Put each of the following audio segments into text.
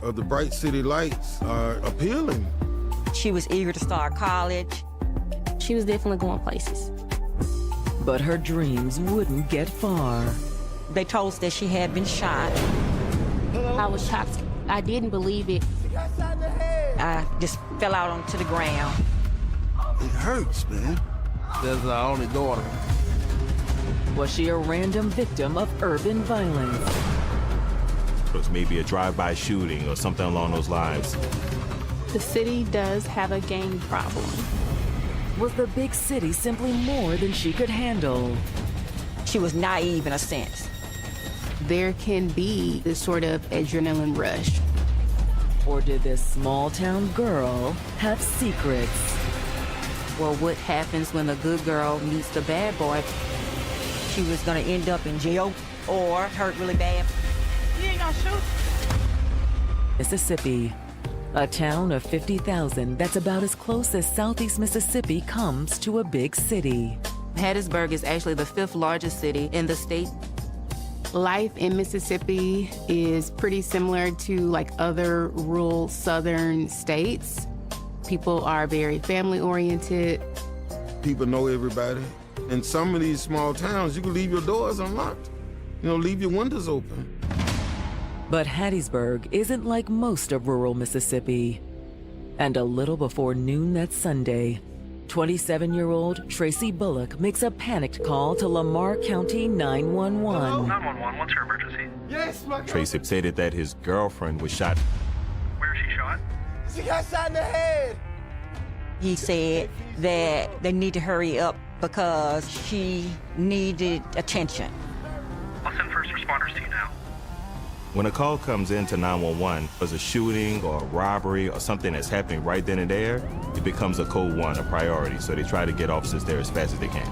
of the bright city lights are appealing. She was eager to start college. She was definitely going places. But her dreams wouldn't get far. They told us that she had been shot. I was shocked. I didn't believe it. I just fell out onto the ground. It hurts, man. That's our only daughter. Was she a random victim of urban violence? It was maybe a drive-by shooting or something along those lines. The city does have a gang problem. Was the big city simply more than she could handle? She was naive in a sense. There can be this sort of adrenaline rush. Or did this small-town girl have secrets? Well, what happens when a good girl meets the bad boy? She was gonna end up in jail or hurt really bad. You ain't gonna shoot? Mississippi, a town of 50,000 that's about as close as Southeast Mississippi comes to a big city. Hattiesburg is actually the 5th largest city in the state. Life in Mississippi is pretty similar to like other rural southern states. People are very family-oriented. People know everybody. In some of these small towns, you can leave your doors unlocked. Leave your windows open. But Hattiesburg isn't like most of rural Mississippi. And a little before noon that Sunday, 27-year-old Tracy Bullock makes a panicked call to Lamar County 911. 911, what's your emergency? Yes, my Tracy stated that his girlfriend was shot. Where is she shot? She got shot in the head. He said that they need to hurry up because she needed attention. I'll send first responders to you now. When a call comes into 911, there's a shooting or a robbery or something that's happening right then and there, it becomes a code 1, a priority, so they try to get officers there as fast as they can.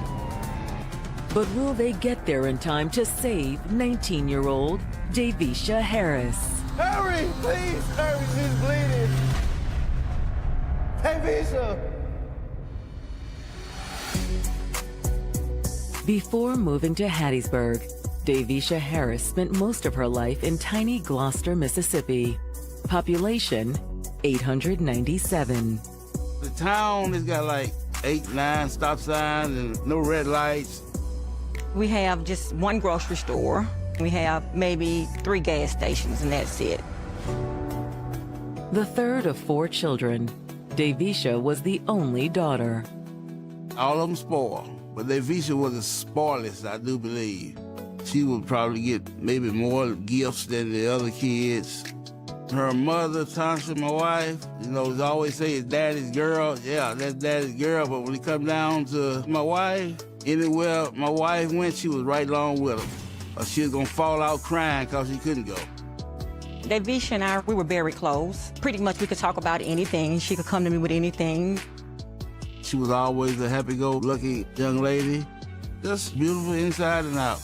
But will they get there in time to save 19-year-old Davisha Harris? Hurry, please, hurry, she's bleeding. Hey, Bishop. Before moving to Hattiesburg, Davisha Harris spent most of her life in tiny Gloucester, Mississippi. Population, 897. The town has got like 8, 9 stop signs and no red lights. We have just one grocery store. We have maybe 3 gas stations, and that's it. The third of 4 children, Davisha was the only daughter. All of them spoiled, but Davisha was the spoilest, I do believe. She would probably get maybe more gifts than the other kids. Her mother, Tasha, my wife, they always say it's daddy's girl. Yeah, that's daddy's girl, but when it comes down to my wife, anywhere my wife went, she was right along with her. Or she was gonna fall out crying because she couldn't go. Davisha and I, we were very close. Pretty much we could talk about anything. She could come to me with anything. She was always a happy-go-lucky young lady. Just beautiful inside and out.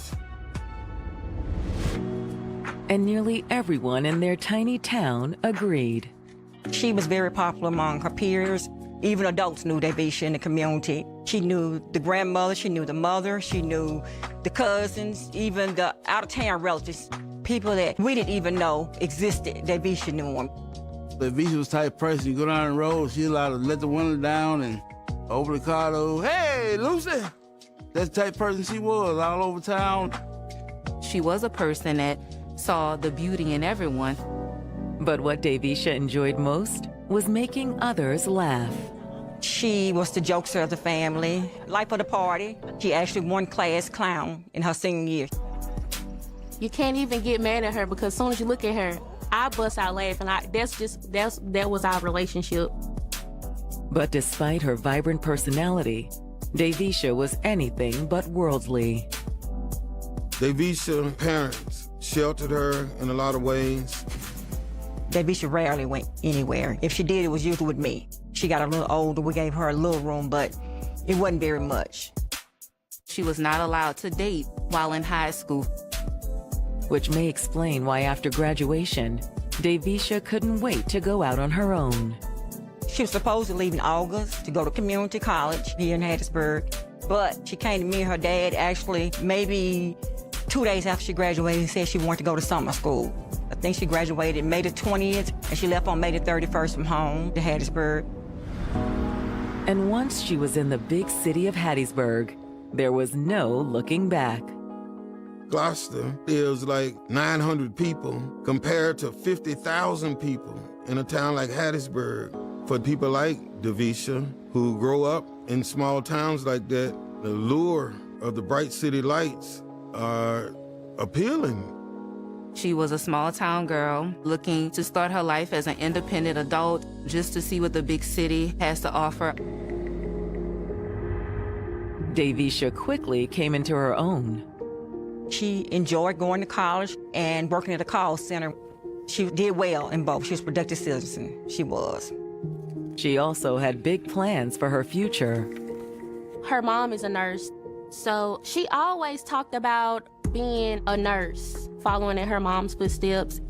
And nearly everyone in their tiny town agreed. She was very popular among her peers. Even adults knew Davisha in the community. She knew the grandmother, she knew the mother, she knew the cousins, even the out-of-town relatives. People that we didn't even know existed, Davisha knew them. Davisha was the type of person, you go down the road, she allowed to let the window down and open the car door. Hey, Lucy! That's the type of person she was, all over town. She was a person that saw the beauty in everyone. But what Davisha enjoyed most was making others laugh. She was the jokester of the family, life of the party. She actually won class clown in her senior year. You can't even get mad at her because as soon as you look at her, I bust out laughing. That was our relationship. But despite her vibrant personality, Davisha was anything but worldly. Davisha's parents sheltered her in a lot of ways. Davisha rarely went anywhere. If she did, it was usually with me. She got a little older, we gave her a little room, but it wasn't very much. She was not allowed to date while in high school. Which may explain why after graduation, Davisha couldn't wait to go out on her own. She was supposed to leave in August to go to community college here in Hattiesburg, but she came to me and her dad actually maybe 2 days after she graduated and said she wanted to go to summer school. I think she graduated May the 20th, and she left on May the 31st from home to Hattiesburg. And once she was in the big city of Hattiesburg, there was no looking back. Gloucester is like 900 people compared to 50,000 people in a town like Hattiesburg. For people like Davisha, who grow up in small towns like that, the lure of the bright city lights are appealing. She was a small town girl looking to start her life as an independent adult just to see what the big city has to offer. Davisha quickly came into her own. She enjoyed going to college and working at a call center. She did well in both. She was a productive citizen. She was. She also had big plans for her future. Her mom is a nurse, so she always talked about being a nurse, following in her mom's footsteps.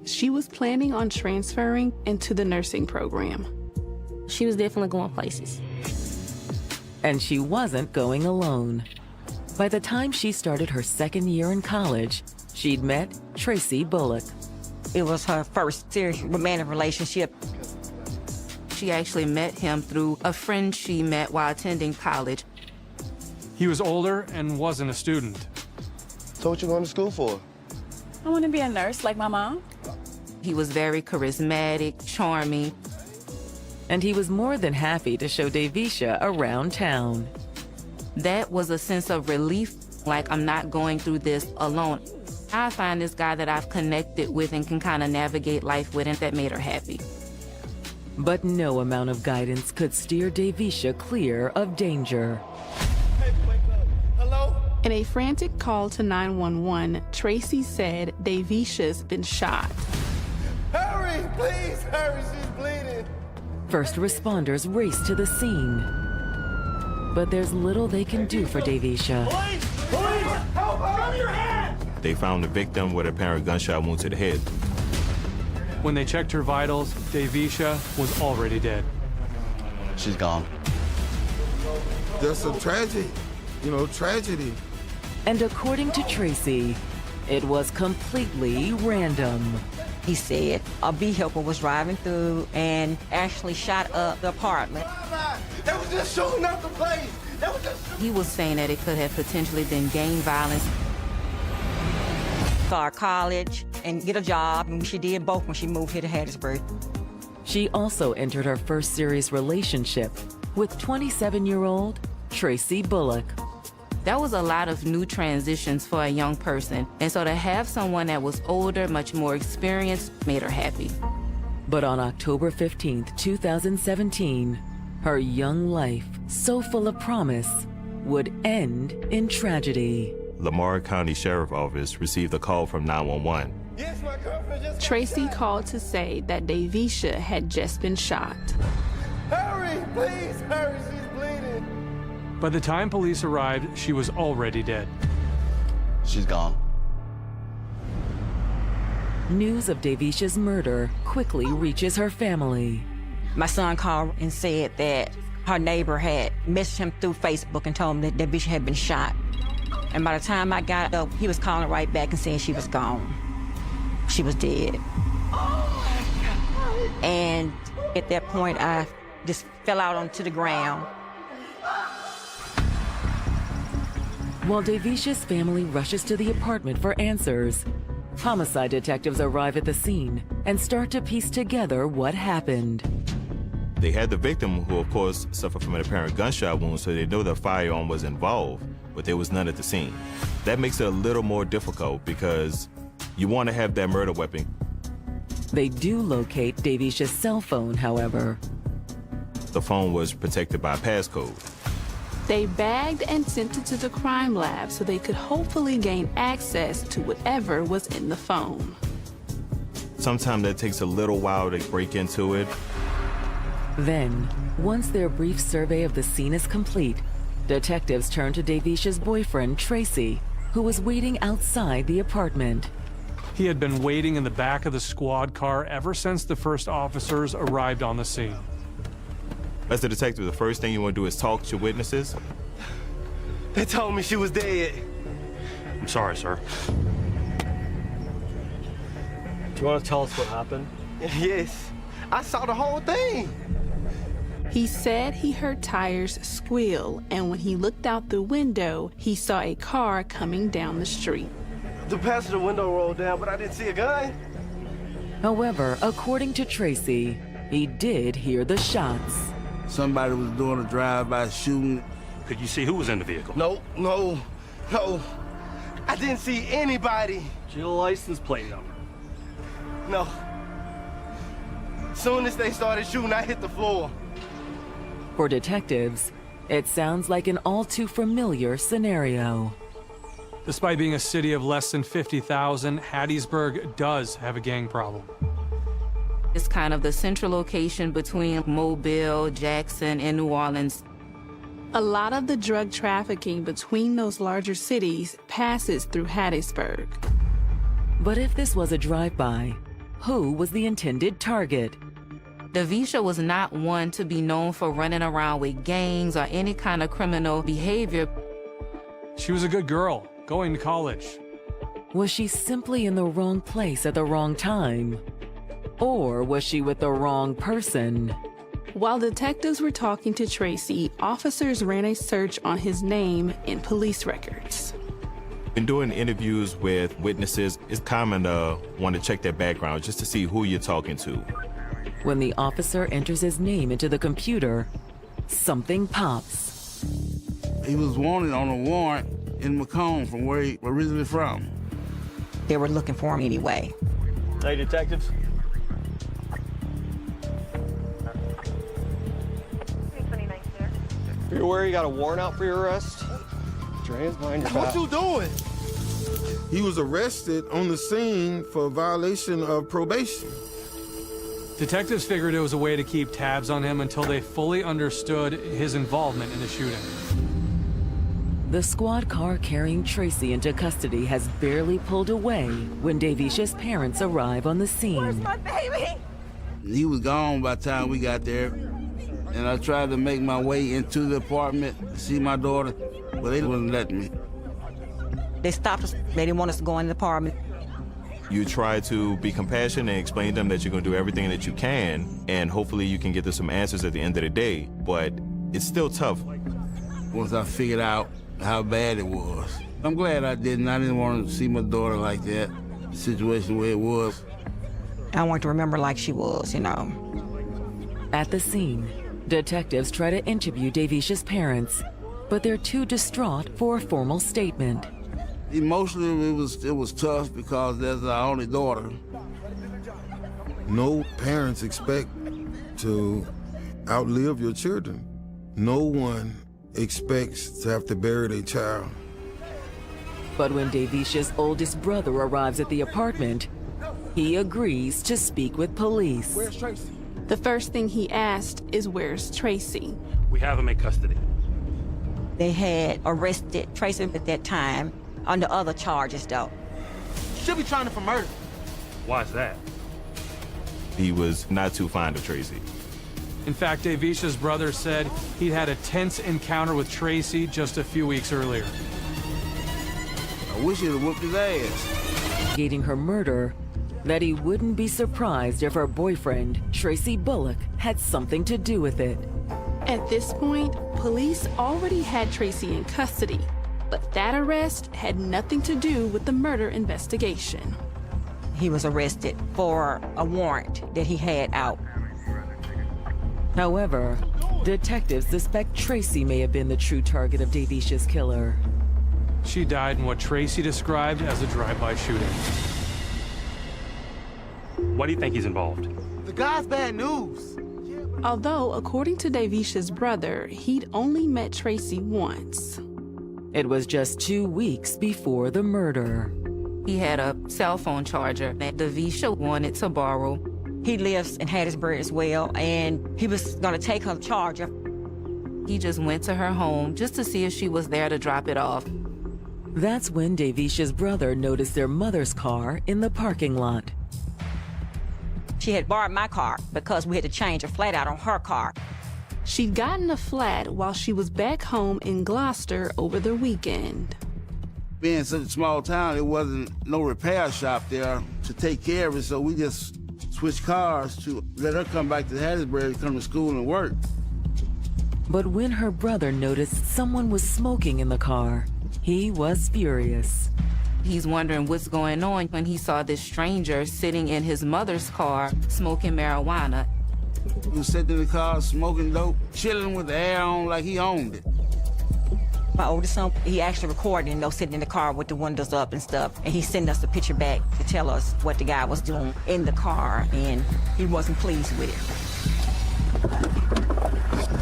She was planning on transferring into the nursing program. She was definitely going places. And she wasn't going alone. By the time she started her second year in college, she'd met Tracy Bullock. It was her first serious romantic relationship. She actually met him through a friend she met while attending college. He was older and wasn't a student. So what you going to school for? I want to be a nurse like my mom. He was very charismatic, charming. And he was more than happy to show Davisha around town. That was a sense of relief, like I'm not going through this alone. I find this guy that I've connected with and can kind of navigate life with, and that made her happy. But no amount of guidance could steer Davisha clear of danger. Hey, wake up. Hello? In a frantic call to 911, Tracy said Davisha's been shot. Hurry, please, hurry, she's bleeding. First responders race to the scene. But there's little they can do for Davisha. Police, help her, on your hands! They found the victim with a apparent gunshot wound to the head. When they checked her vitals, Davisha was already dead. She's gone. That's a tragedy, tragedy. And according to Tracy, it was completely random. He said a vehicle was driving through and actually shot up the apartment. They was just shooting up the place. He was saying that it could have potentially been gang violence. Start college and get a job, and she did both when she moved here to Hattiesburg. She also entered her first serious relationship with 27-year-old Tracy Bullock. That was a lot of new transitions for a young person, and so to have someone that was older, much more experienced, made her happy. But on October 15th, 2017, her young life, so full of promise, would end in tragedy. Lamar County Sheriff Office received a call from 911. Yes, my girlfriend just Tracy called to say that Davisha had just been shot. Hurry, please, hurry, she's bleeding. By the time police arrived, she was already dead. She's gone. News of Davisha's murder quickly reaches her family. My son called and said that her neighbor had messaged him through Facebook and told him that Davisha had been shot. And by the time I got up, he was calling right back and saying she was gone. She was dead. And at that point, I just fell out onto the ground. While Davisha's family rushes to the apartment for answers, homicide detectives arrive at the scene and start to piece together what happened. They had the victim, who of course suffered from an apparent gunshot wound, so they know the firearm was involved, but there was none at the scene. That makes it a little more difficult because you want to have that murder weapon. They do locate Davisha's cell phone, however. The phone was protected by a passcode. They bagged and sent it to the crime lab so they could hopefully gain access to whatever was in the phone. Sometimes that takes a little while to break into it. Then, once their brief survey of the scene is complete, detectives turn to Davisha's boyfriend, Tracy, who was waiting outside the apartment. He had been waiting in the back of the squad car ever since the first officers arrived on the scene. As the detective, the first thing you want to do is talk to witnesses. They told me she was dead. I'm sorry, sir. You want to tell us what happened? Yes. I saw the whole thing. He said he heard tires squeal, and when he looked out the window, he saw a car coming down the street. The passenger window rolled down, but I didn't see a gun. However, according to Tracy, he did hear the shots. Somebody was doing a drive-by shooting. Could you see who was in the vehicle? No. I didn't see anybody. Your license plate number. No. Soon as they started shooting, I hit the floor. For detectives, it sounds like an all too familiar scenario. Despite being a city of less than 50,000, Hattiesburg does have a gang problem. It's kind of the central location between Mobile, Jackson, and New Orleans. A lot of the drug trafficking between those larger cities passes through Hattiesburg. But if this was a drive-by, who was the intended target? Davisha was not one to be known for running around with gangs or any kind of criminal behavior. She was a good girl, going to college. Was she simply in the wrong place at the wrong time? Or was she with the wrong person? While detectives were talking to Tracy, officers ran a search on his name in police records. In doing interviews with witnesses, it's common to want to check their background just to see who you're talking to. When the officer enters his name into the computer, something pops. He was wanted on a warrant in Macomb, from where he originally from. They were looking for him anyway. Hey, detectives. You're aware you got a warrant out for your arrest? Put your hands behind your back. What you doing? He was arrested on the scene for violation of probation. Detectives figured it was a way to keep tabs on him until they fully understood his involvement in the shooting. The squad car carrying Tracy into custody has barely pulled away when Davisha's parents arrive on the scene. Where's my baby? He was gone by the time we got there. And I tried to make my way into the apartment to see my daughter, but they wouldn't let me. They stopped us. They didn't want us to go in the apartment. You try to be compassionate and explain to them that you're going to do everything that you can, and hopefully you can get to some answers at the end of the day, but it's still tough. Once I figured out how bad it was, I'm glad I didn't. I didn't want to see my daughter like that, the situation where it was. I want to remember like she was, you know. At the scene, detectives try to interview Davisha's parents, but they're too distraught for a formal statement. Emotionally, it was tough because that's our only daughter. No parents expect to outlive your children. No one expects to have to bury their child. But when Davisha's oldest brother arrives at the apartment, he agrees to speak with police. Where's Tracy? The first thing he asked is, where's Tracy? We have him in custody. They had arrested Tracy at that time under other charges, though. She'll be trying for murder. Why is that? He was not too fond of Tracy. In fact, Davisha's brother said he'd had a tense encounter with Tracy just a few weeks earlier. I wish he'd have whooped his ass. Gating her murder, that he wouldn't be surprised if her boyfriend, Tracy Bullock, had something to do with it. At this point, police already had Tracy in custody, but that arrest had nothing to do with the murder investigation. He was arrested for a warrant that he had out. However, detectives suspect Tracy may have been the true target of Davisha's killer. She died in what Tracy described as a drive-by shooting. Why do you think he's involved? The guy's bad news. Although, according to Davisha's brother, he'd only met Tracy once. It was just 2 weeks before the murder. He had a cell phone charger that Davisha wanted to borrow. He lives in Hattiesburg as well, and he was gonna take her charger. He just went to her home just to see if she was there to drop it off. That's when Davisha's brother noticed their mother's car in the parking lot. She had borrowed my car because we had to change a flat out on her car. She'd gotten a flat while she was back home in Gloucester over the weekend. Being such a small town, there wasn't no repair shop there. to take care of it, so we just switched cars to let her come back to Hattiesburg to come to school and work. But when her brother noticed someone was smoking in the car, he was furious. He's wondering what's going on when he saw this stranger sitting in his mother's car smoking marijuana. He was sitting in the car smoking dope, chilling with the air on like he owned it. My oldest son, he actually recorded, sitting in the car with the windows up and stuff. And he sent us a picture back to tell us what the guy was doing in the car, and he wasn't pleased with it.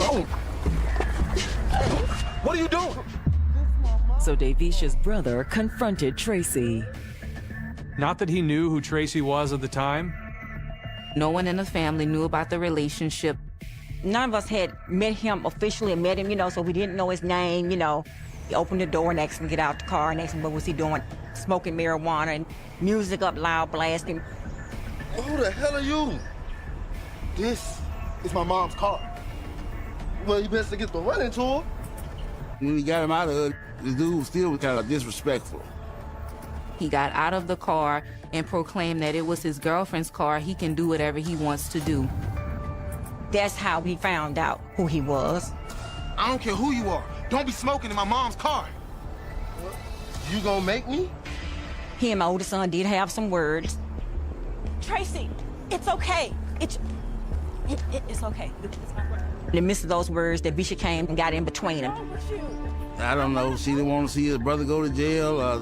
Oh! What are you doing? So Davisha's brother confronted Tracy. Not that he knew who Tracy was at the time. No one in the family knew about the relationship. None of us had met him officially and met him, so we didn't know his name, He opened the door and asked him to get out the car and asked him what was he doing, smoking marijuana and music up loud, blasting. Who the hell are you? This is my mom's car. Well, you best to get the running to her. When we got him out of it, the dude still was kind of disrespectful. He got out of the car and proclaimed that it was his girlfriend's car. He can do whatever he wants to do. That's how he found out who he was. I don't care who you are. Don't be smoking in my mom's car. You gonna make me? He and my oldest son did have some words. Tracy, it's okay. It's okay. In the midst of those words, Davisha came and got in between them. I don't know. She didn't want to see his brother go to jail or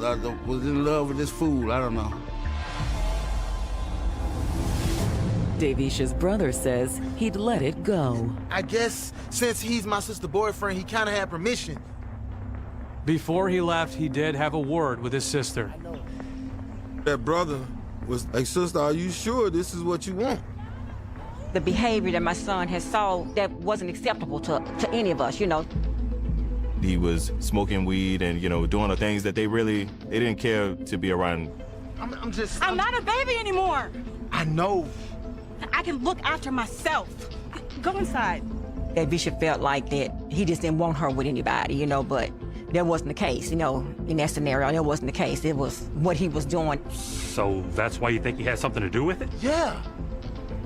was in love with this fool. I don't know. Davisha's brother says he'd let it go. I guess since he's my sister's boyfriend, he kind of had permission. Before he left, he did have a word with his sister. That brother was like, sister, are you sure this is what you want? The behavior that my son has saw that wasn't acceptable to any of us, He was smoking weed and, doing the things that they didn't care to be around. I'm not a baby anymore. I know. I can look after myself. Go inside. Davisha felt like that he just didn't want her with anybody, but that wasn't the case, in that scenario, that wasn't the case. It was what he was doing. So that's why you think he had something to do with it? Yeah.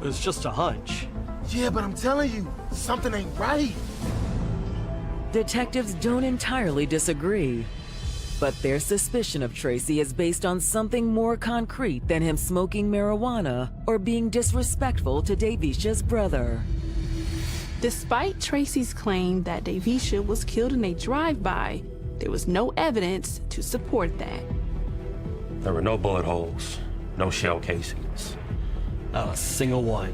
It's just a hunch. Yeah, but I'm telling you, something ain't right. Detectives don't entirely disagree, but their suspicion of Tracy is based on something more concrete than him smoking marijuana or being disrespectful to Davisha's brother. Despite Tracy's claim that Davisha was killed in a drive-by, there was no evidence to support that. There were no bullet holes, no shell casings. Not a single one.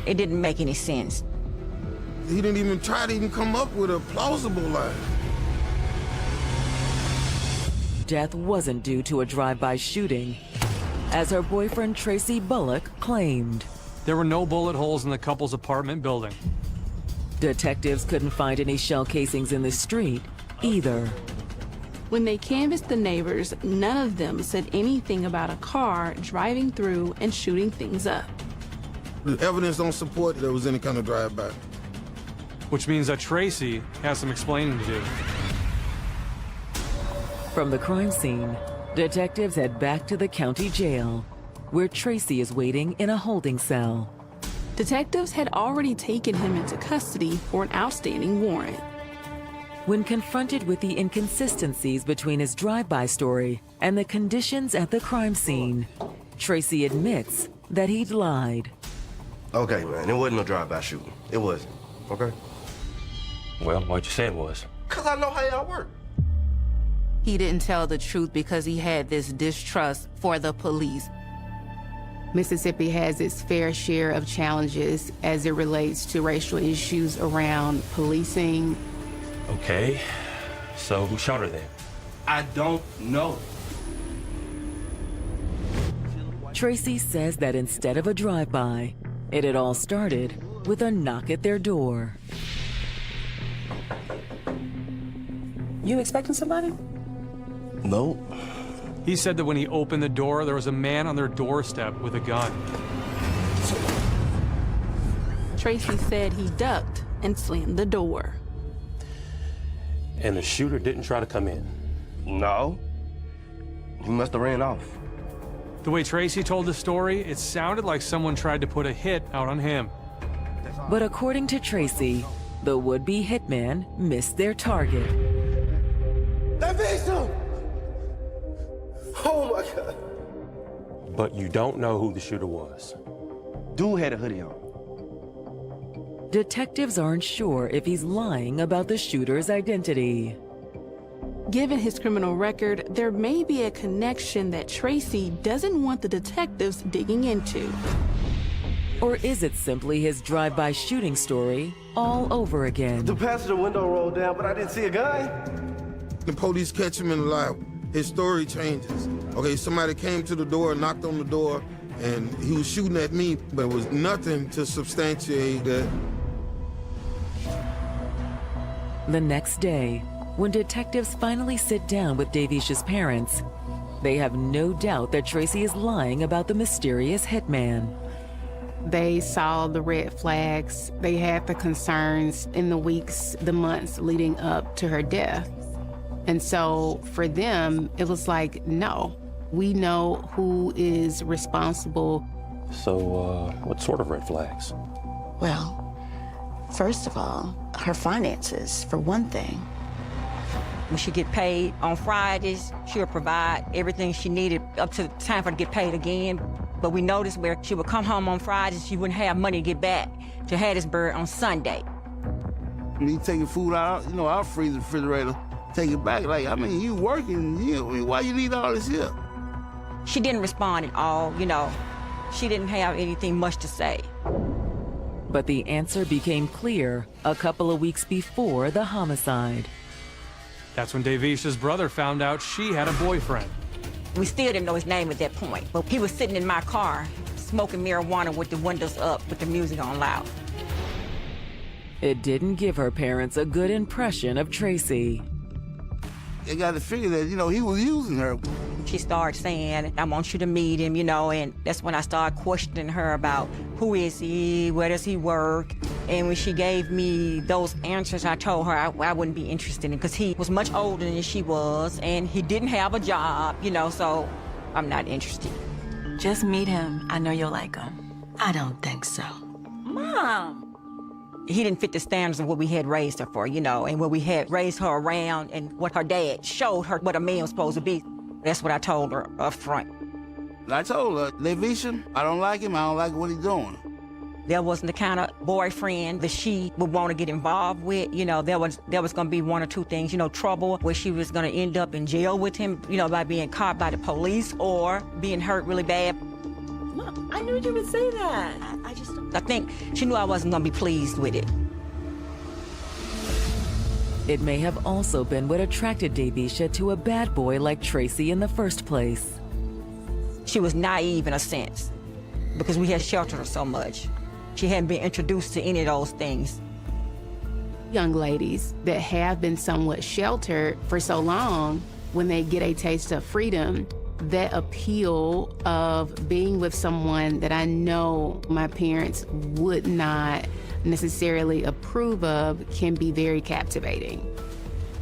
It didn't make any sense. He didn't even try to come up with a plausible lie. Death wasn't due to a drive-by shooting, as her boyfriend Tracy Bullock claimed. There were no bullet holes in the couple's apartment building. Detectives couldn't find any shell casings in the street either. When they canvassed the neighbors, none of them said anything about a car driving through and shooting things up. The evidence don't support there was any kind of drive-by. Which means that Tracy has some explaining to do. From the crime scene, detectives head back to the county jail, where Tracy is waiting in a holding cell. Detectives had already taken him into custody for an outstanding warrant. When confronted with the inconsistencies between his drive-by story and the conditions at the crime scene, Tracy admits that he'd lied. Okay, man, it wasn't no drive-by shooting. It wasn't, okay? Well, why'd you say it was? Because I know how y'all work. He didn't tell the truth because he had this distrust for the police. Mississippi has its fair share of challenges as it relates to racial issues around policing. Okay, so who shot her then? I don't know. Tracy says that instead of a drive-by, it had all started with a knock at their door. You expecting somebody? Nope. He said that when he opened the door, there was a man on their doorstep with a gun. Tracy said he ducked and slammed the door. And the shooter didn't try to come in? No. He must have ran off. The way Tracy told the story, it sounded like someone tried to put a hit out on him. But according to Tracy, the would-be hitman missed their target. Davisha! Oh my God. But you don't know who the shooter was. Dude had a hoodie on. Detectives aren't sure if he's lying about the shooter's identity. Given his criminal record, there may be a connection that Tracy doesn't want the detectives digging into. Or is it simply his drive-by shooting story all over again? The passenger window rolled down, but I didn't see a gun. The police catch him in the lie. His story changes. Okay, somebody came to the door, knocked on the door, and he was shooting at me, but it was nothing to substantiate that. The next day, when detectives finally sit down with Davisha's parents, they have no doubt that Tracy is lying about the mysterious hitman. They saw the red flags. They had the concerns in the weeks, the months leading up to her death. And so for them, it was like, no, we know who is responsible. So, what sort of red flags? Well, first of all, her finances, for one thing. When she get paid on Fridays, she'll provide everything she needed up to the time for her to get paid again. But we noticed where she would come home on Fridays, she wouldn't have money to get back to Hattiesburg on Sunday. Me taking food out, I'll freeze the refrigerator, take it back. Like, I mean, you working, why you need all this here? She didn't respond at all, She didn't have anything much to say. But the answer became clear a couple of weeks before the homicide. That's when Davisha's brother found out she had a boyfriend. We still didn't know his name at that point, but he was sitting in my car, smoking marijuana with the windows up, with the music on loud. It didn't give her parents a good impression of Tracy. They got to figure that, he was using her. She started saying, I want you to meet him, and that's when I started questioning her about who is he, where does he work? And when she gave me those answers, I told her I wouldn't be interested in, because he was much older than she was, and he didn't have a job, so I'm not interested. Just meet him. I know you'll like him. I don't think so. Mom! He didn't fit the standards of what we had raised her for, and what we had raised her around, and what her dad showed her what a man was supposed to be. That's what I told her up front. I told her, Davisha, I don't like him, I don't like what he's doing. There wasn't the kind of boyfriend that she would want to get involved with. There was going to be one or two things, trouble where she was going to end up in jail with him, by being caught by the police or being hurt really bad. Mom, I knew you would say that. I think she knew I wasn't going to be pleased with it. It may have also been what attracted Davisha to a bad boy like Tracy in the first place. She was naive in a sense, because we had sheltered her so much. She hadn't been introduced to any of those things. Young ladies that have been somewhat sheltered for so long, when they get a taste of freedom, that appeal of being with someone that I know my parents would not necessarily approve of can be very captivating.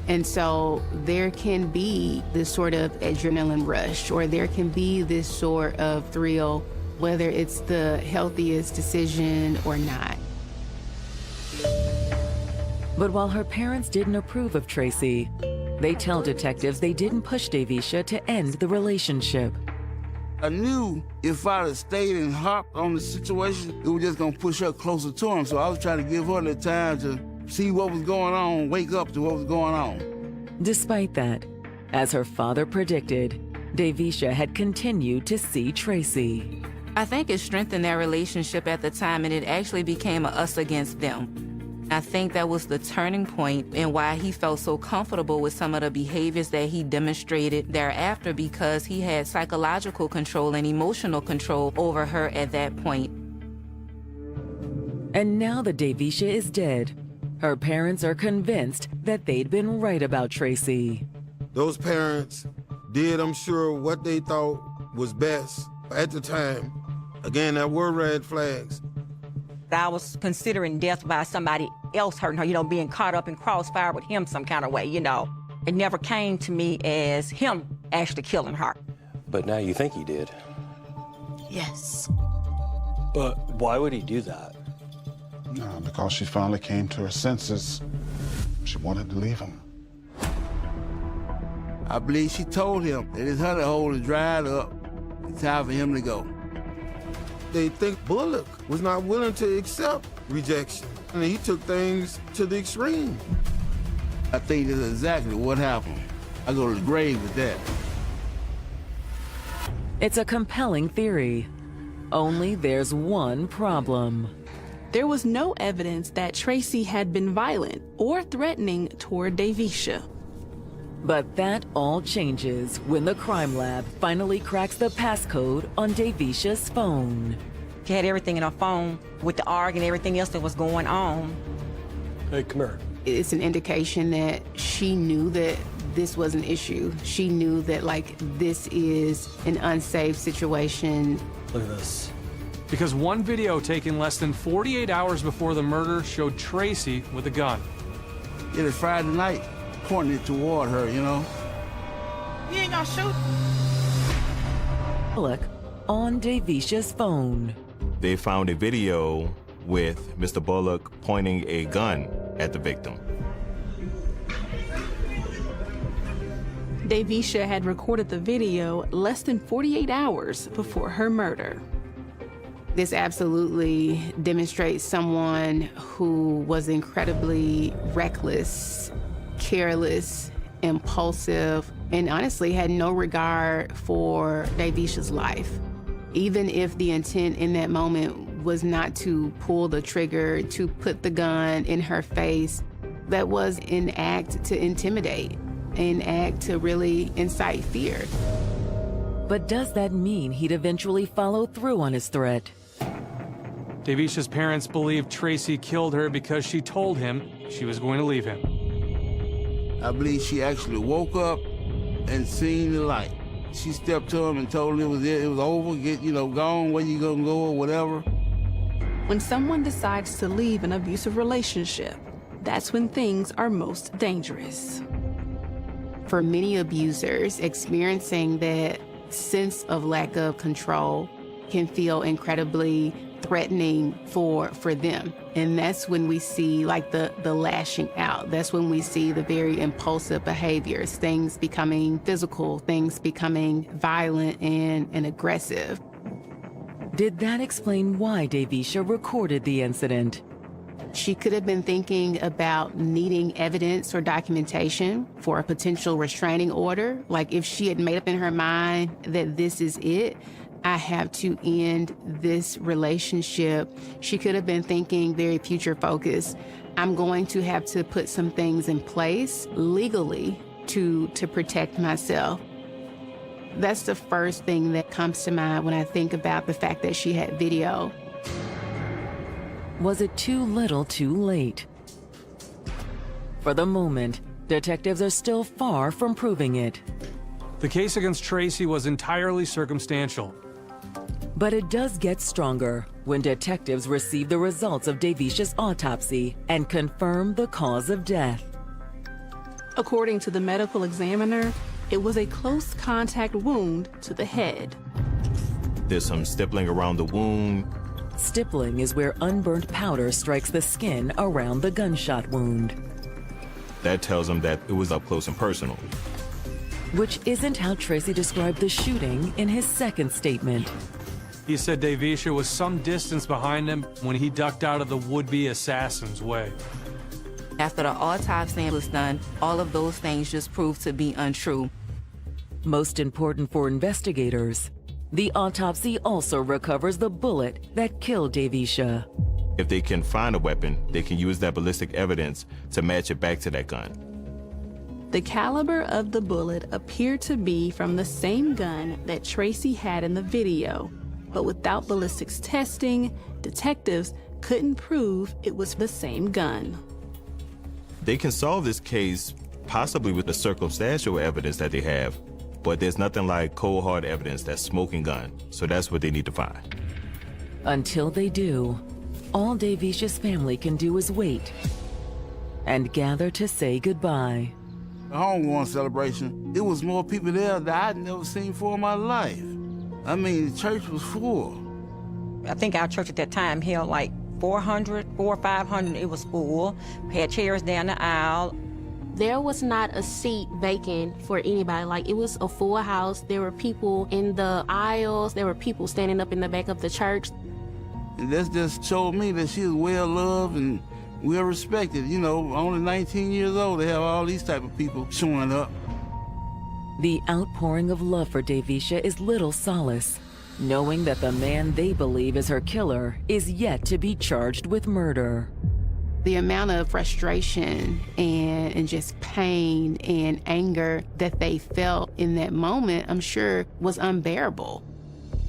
And so there can be this sort of adrenaline rush, or there can be this sort of thrill, whether it's the healthiest decision or not. But while her parents didn't approve of Tracy, they tell detectives they didn't push Davisha to end the relationship. I knew if I'd have stayed and hopped on the situation, it was just gonna push her closer to him. So I was trying to give her the time to see what was going on, wake up to what was going on. Despite that, as her father predicted, Davisha had continued to see Tracy. I think it strengthened their relationship at the time, and it actually became a us against them. I think that was the turning point in why he felt so comfortable with some of the behaviors that he demonstrated thereafter, because he had psychological control and emotional control over her at that point. And now that Davisha is dead, her parents are convinced that they'd been right about Tracy. Those parents did, I'm sure, what they thought was best at the time. Again, there were red flags. I was considering death by somebody else hurting her, being caught up in crossfire with him some kind of way, It never came to me as him actually killing her. But now you think he did. Yes. But why would he do that? Because she finally came to her senses. She wanted to leave him. I believe she told him that his honey hole is dried up. It's time for him to go. They think Bullock was not willing to accept rejection, and he took things to the extreme. I think that's exactly what happened. I go to the grave with that. It's a compelling theory. Only there's one problem. There was no evidence that Tracy had been violent or threatening toward Davisha. But that all changes when the crime lab finally cracks the passcode on Davisha's phone. She had everything in her phone with the ARG and everything else that was going on. Hey, come here. It's an indication that she knew that this was an issue. She knew that, like, this is an unsafe situation. Look at this. Because one video taken less than 48 hours before the murder showed Tracy with a gun. It was Friday night, pointing it toward her, you know? You ain't gonna shoot? Bullock on Davisha's phone. They found a video with Mr. Bullock pointing a gun at the victim. Davisha had recorded the video less than 48 hours before her murder. This absolutely demonstrates someone who was incredibly reckless, careless, impulsive, and honestly had no regard for Davisha's life. Even if the intent in that moment was not to pull the trigger, to put the gun in her face, that was an act to intimidate, an act to really incite fear. But does that mean he'd eventually follow through on his threat? Davisha's parents believe Tracy killed her because she told him she was going to leave him. I believe she actually woke up and seen the light. She stepped to him and told him it was over, get, gone, where you gonna go or whatever. When someone decides to leave an abusive relationship, that's when things are most dangerous. For many abusers, experiencing that sense of lack of control can feel incredibly threatening for them. And that's when we see like the lashing out. That's when we see the very impulsive behaviors, things becoming physical, things becoming violent and aggressive. Did that explain why Davisha recorded the incident? She could have been thinking about needing evidence or documentation for a potential restraining order. Like if she had made up in her mind that this is it, I have to end this relationship. She could have been thinking very future focused. I'm going to have to put some things in place legally to protect myself. That's the first thing that comes to mind when I think about the fact that she had video. Was it too little too late? For the moment, detectives are still far from proving it. The case against Tracy was entirely circumstantial. But it does get stronger when detectives receive the results of Davisha's autopsy and confirm the cause of death. According to the medical examiner, it was a close contact wound to the head. There's some stippling around the wound. Stippling is where unburnt powder strikes the skin around the gunshot wound. That tells them that it was up close and personal. Which isn't how Tracy described the shooting in his second statement. He said Davisha was some distance behind him when he ducked out of the would-be assassin's way. After the autopsy was done, all of those things just proved to be untrue. Most important for investigators, the autopsy also recovers the bullet that killed Davisha. If they can find a weapon, they can use that ballistic evidence to match it back to that gun. The caliber of the bullet appeared to be from the same gun that Tracy had in the video, but without ballistics testing, detectives couldn't prove it was the same gun. They can solve this case possibly with the circumstantial evidence that they have, but there's nothing like cold hard evidence, that smoking gun. So that's what they need to find. Until they do, all Davisha's family can do is wait and gather to say goodbye. The homegoing celebration, it was more people there that I'd never seen before in my life. I mean, the church was full. I think our church at that time held like 400 or 500. It was full. Had chairs down the aisle. There was not a seat vacant for anybody. Like, it was a full house. There were people in the aisles. There were people standing up in the back of the church. And that just showed me that she was well loved and well respected. You know, only 19 years old, they have all these type of people showing up. The outpouring of love for Davisha is little solace, knowing that the man they believe is her killer is yet to be charged with murder. The amount of frustration and just pain and anger that they felt in that moment, I'm sure, was unbearable.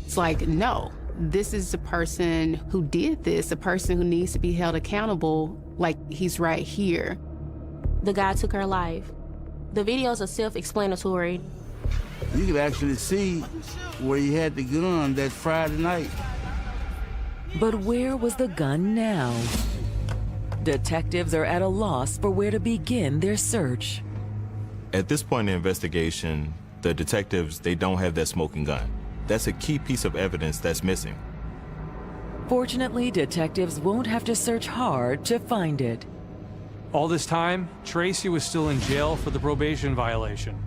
It's like, no, this is the person who did this, a person who needs to be held accountable, like he's right here. The guy took her life. The videos are self-explanatory. You could actually see where he had the gun that Friday night. But where was the gun now? Detectives are at a loss for where to begin their search. At this point in the investigation, the detectives, they don't have that smoking gun. That's a key piece of evidence that's missing. Fortunately, detectives won't have to search hard to find it. All this time, Tracy was still in jail for the probation violation.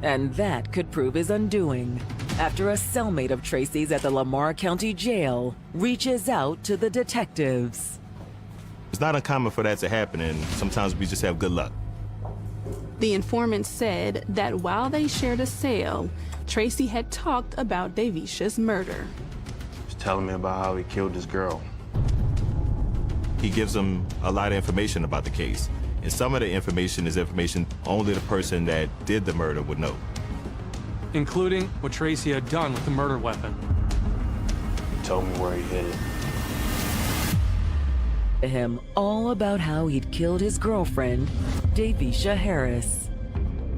And that could prove his undoing after a cellmate of Tracy's at the Lamar County Jail reaches out to the detectives. It's not uncommon for that to happen, and sometimes we just have good luck. The informant said that while they shared a cell, Tracy had talked about Davisha's murder. He was telling me about how he killed this girl. He gives them a lot of information about the case, and some of the information is information only the person that did the murder would know. Including what Tracy had done with the murder weapon. He told me where he hid it. To him all about how he'd killed his girlfriend, Davisha Harris.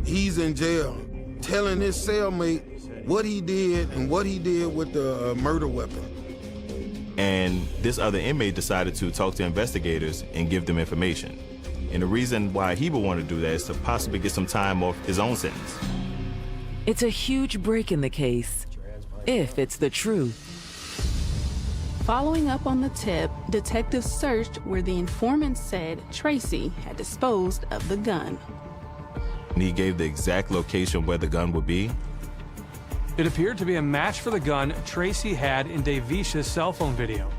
He's in jail, telling his cellmate what he did and what he did with the murder weapon. And this other inmate decided to talk to investigators and give them information. And the reason why he would want to do that is to possibly get some time off his own sentence. It's a huge break in the case, if it's the truth. Following up on the tip, detectives searched where the informant said Tracy had disposed of the gun. And he gave the exact location where the gun would be. It appeared to be a match for the gun Tracy had in Davisha's cell phone video.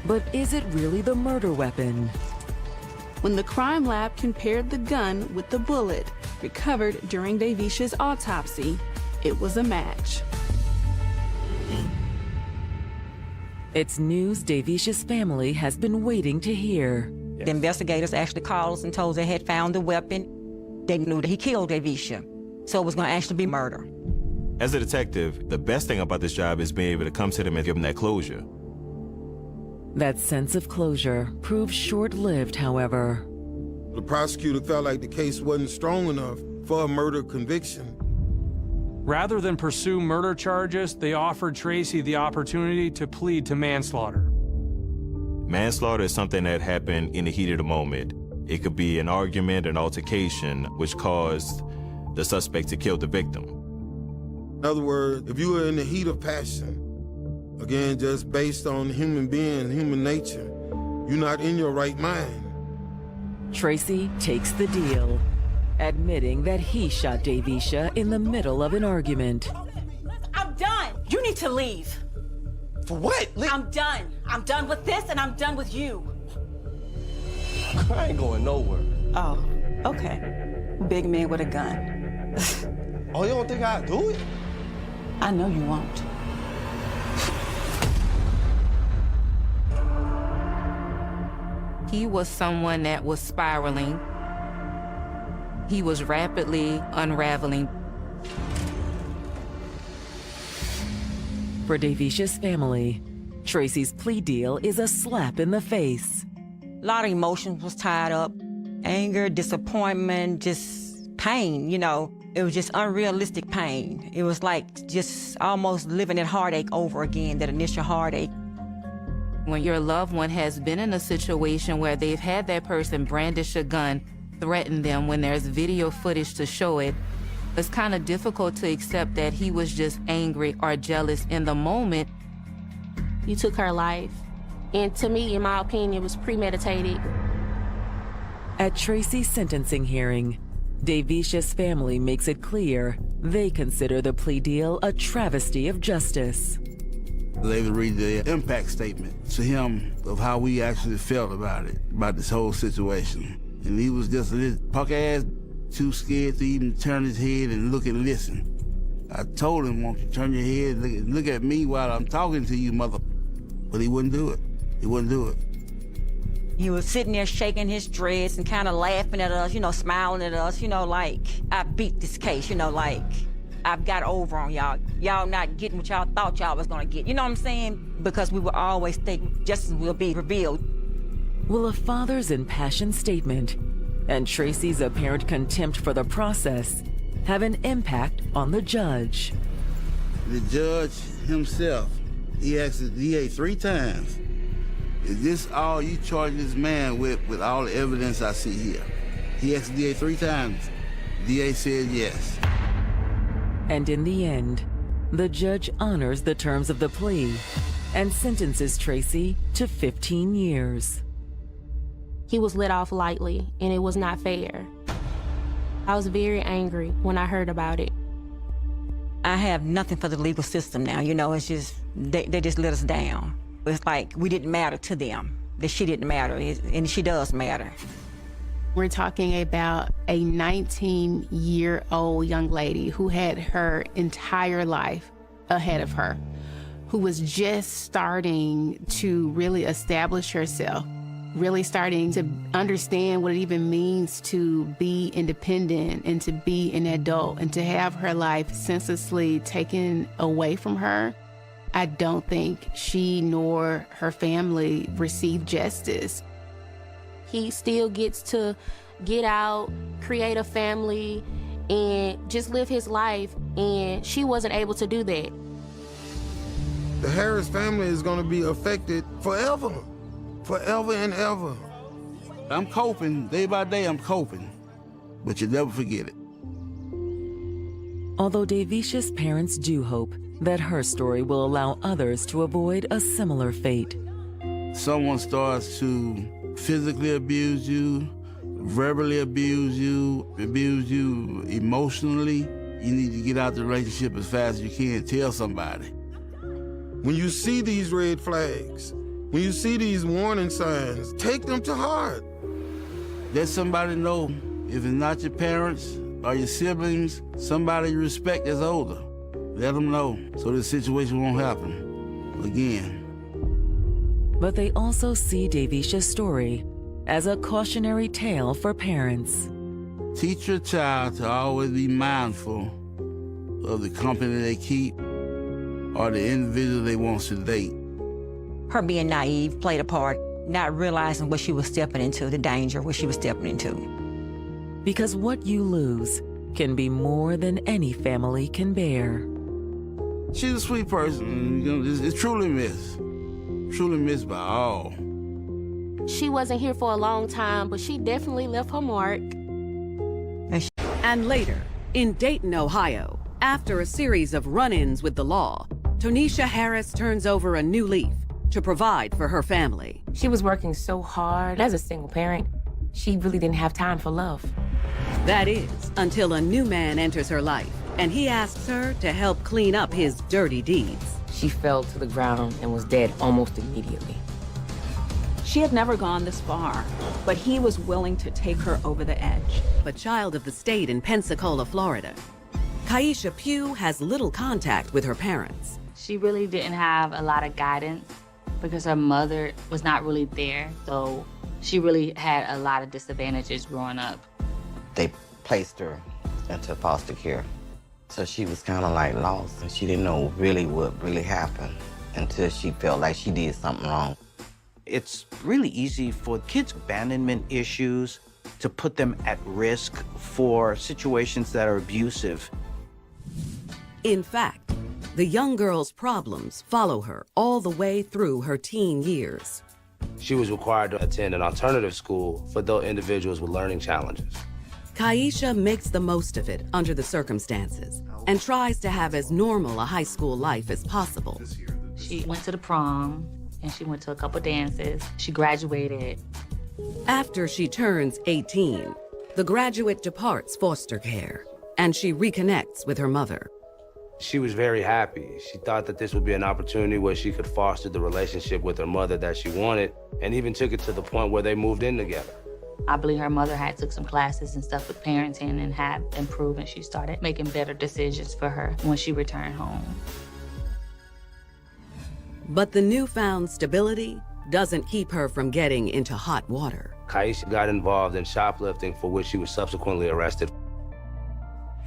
But is it really the murder weapon? When the crime lab compared the gun with the bullet recovered during Davisha's autopsy, it was a match. It's news Davisha's family has been waiting to hear. The investigators actually called us and told us they had found the weapon. They knew that he killed Davisha, so it was going to actually be murder. As a detective, the best thing about this job is being able to come to them and give them that closure. That sense of closure proved short-lived, however. The prosecutor felt like the case wasn't strong enough for a murder conviction. Rather than pursue murder charges, they offered Tracy the opportunity to plead to manslaughter. Manslaughter is something that happened in the heat of the moment. It could be an argument, an altercation, which caused the suspect to kill the victim. In other words, if you were in the heat of passion, again, just based on human being, human nature, you're not in your right mind. Tracy takes the deal, admitting that he shot Davisha in the middle of an argument. I'm done. You need to leave. For what? I'm done. I'm done with this and I'm done with you. I ain't going nowhere. Oh, okay. Big man with a gun. Oh, you don't think I'll do it? I know you won't. He was someone that was spiraling. He was rapidly unraveling. For Davisha's family, Tracy's plea deal is a slap in the face. A lot of emotions was tied up. Anger, disappointment, just pain, you know. It was just unrealistic pain. It was like just almost living that heartache over again, that initial heartache. When your loved one has been in a situation where they've had that person brandish a gun, threaten them when there's video footage to show it, It's kind of difficult to accept that he was just angry or jealous in the moment. You took her life. And to me, in my opinion, it was premeditated. At Tracy's sentencing hearing, Davisha's family makes it clear they consider the plea deal a travesty of justice. They would read the impact statement to him of how we actually felt about it, about this whole situation. And he was just a little punk-ass, too scared to even turn his head and look and listen. I told him, won't you turn your head, look at me while I'm talking to you, mother. But he wouldn't do it. He wouldn't do it. He was sitting there shaking his dreads and kind of laughing at us, smiling at us, like, I beat this case, like, I've got over on y'all. Y'all not getting what y'all thought y'all was gonna get. You know what I'm saying? Because we would always think justice will be revealed. Will a father's impassioned statement and Tracy's apparent contempt for the process have an impact on the judge? The judge himself, he asked the DA 3 times, is this all you charge this man with all the evidence I see here? He asked the DA 3 times. The DA said yes. And in the end, the judge honors the terms of the plea and sentences Tracy to 15 years. He was let off lightly, and it was not fair. I was very angry when I heard about it. I have nothing for the legal system now, it's just, they just let us down. It's like we didn't matter to them, that she didn't matter, and she does matter. We're talking about a 19-year-old young lady who had her entire life ahead of her, who was just starting to really establish herself, really starting to understand what it even means to be independent and to be an adult, and to have her life senselessly taken away from her. I don't think she nor her family received justice. He still gets to get out, create a family, and just live his life, and she wasn't able to do that. The Harris family is going to be affected forever and ever. I'm coping, day by day I'm coping, but you never forget it. Although Davisha's parents do hope that her story will allow others to avoid a similar fate. Someone starts to physically abuse you, verbally abuse you emotionally, you need to get out the relationship as fast as you can. Tell somebody. When you see these red flags, when you see these warning signs, take them to heart. Let somebody know, if it's not your parents or your siblings, somebody you respect that's older. Let them know so this situation won't happen again. But they also see Davisha's story as a cautionary tale for parents. Teach your child to always be mindful of the company they keep or the individual they want to date. Her being naive played a part, not realizing what she was stepping into, the danger what she was stepping into. Because what you lose can be more than any family can bear. She's a sweet person, it's truly missed. Truly missed by all. She wasn't here for a long time, but she definitely left her mark. And later, in Dayton, Ohio, after a series of run-ins with the law, Tonisha Harris turns over a new leaf to provide for her family. She was working so hard as a single parent, she really didn't have time for love. That is, until a new man enters her life, and he asks her to help clean up his dirty deeds. She fell to the ground and was dead almost immediately. She had never gone this far, but he was willing to take her over the edge. A child of the state in Pensacola, Florida, Kaisha Pugh has little contact with her parents. She really didn't have a lot of guidance because her mother was not really there, so she really had a lot of disadvantages growing up. They placed her into foster care, so she was kind of like lost, and she didn't know really what really happened until she felt like she did something wrong. It's really easy for kids' abandonment issues to put them at risk for situations that are abusive. In fact, the young girl's problems follow her all the way through her teen years. She was required to attend an alternative school for those individuals with learning challenges. Kaisha makes the most of it under the circumstances and tries to have as normal a high school life as possible. She went to the prom and she went to a couple dances. She graduated. After she turns 18, the graduate departs foster care and she reconnects with her mother. She was very happy. She thought that this would be an opportunity where she could foster the relationship with her mother that she wanted, and even took it to the point where they moved in together. I believe her mother had took some classes and stuff with parenting and had improved, and she started making better decisions for her when she returned home. But the newfound stability doesn't keep her from getting into hot water. Kaisha got involved in shoplifting, for which she was subsequently arrested.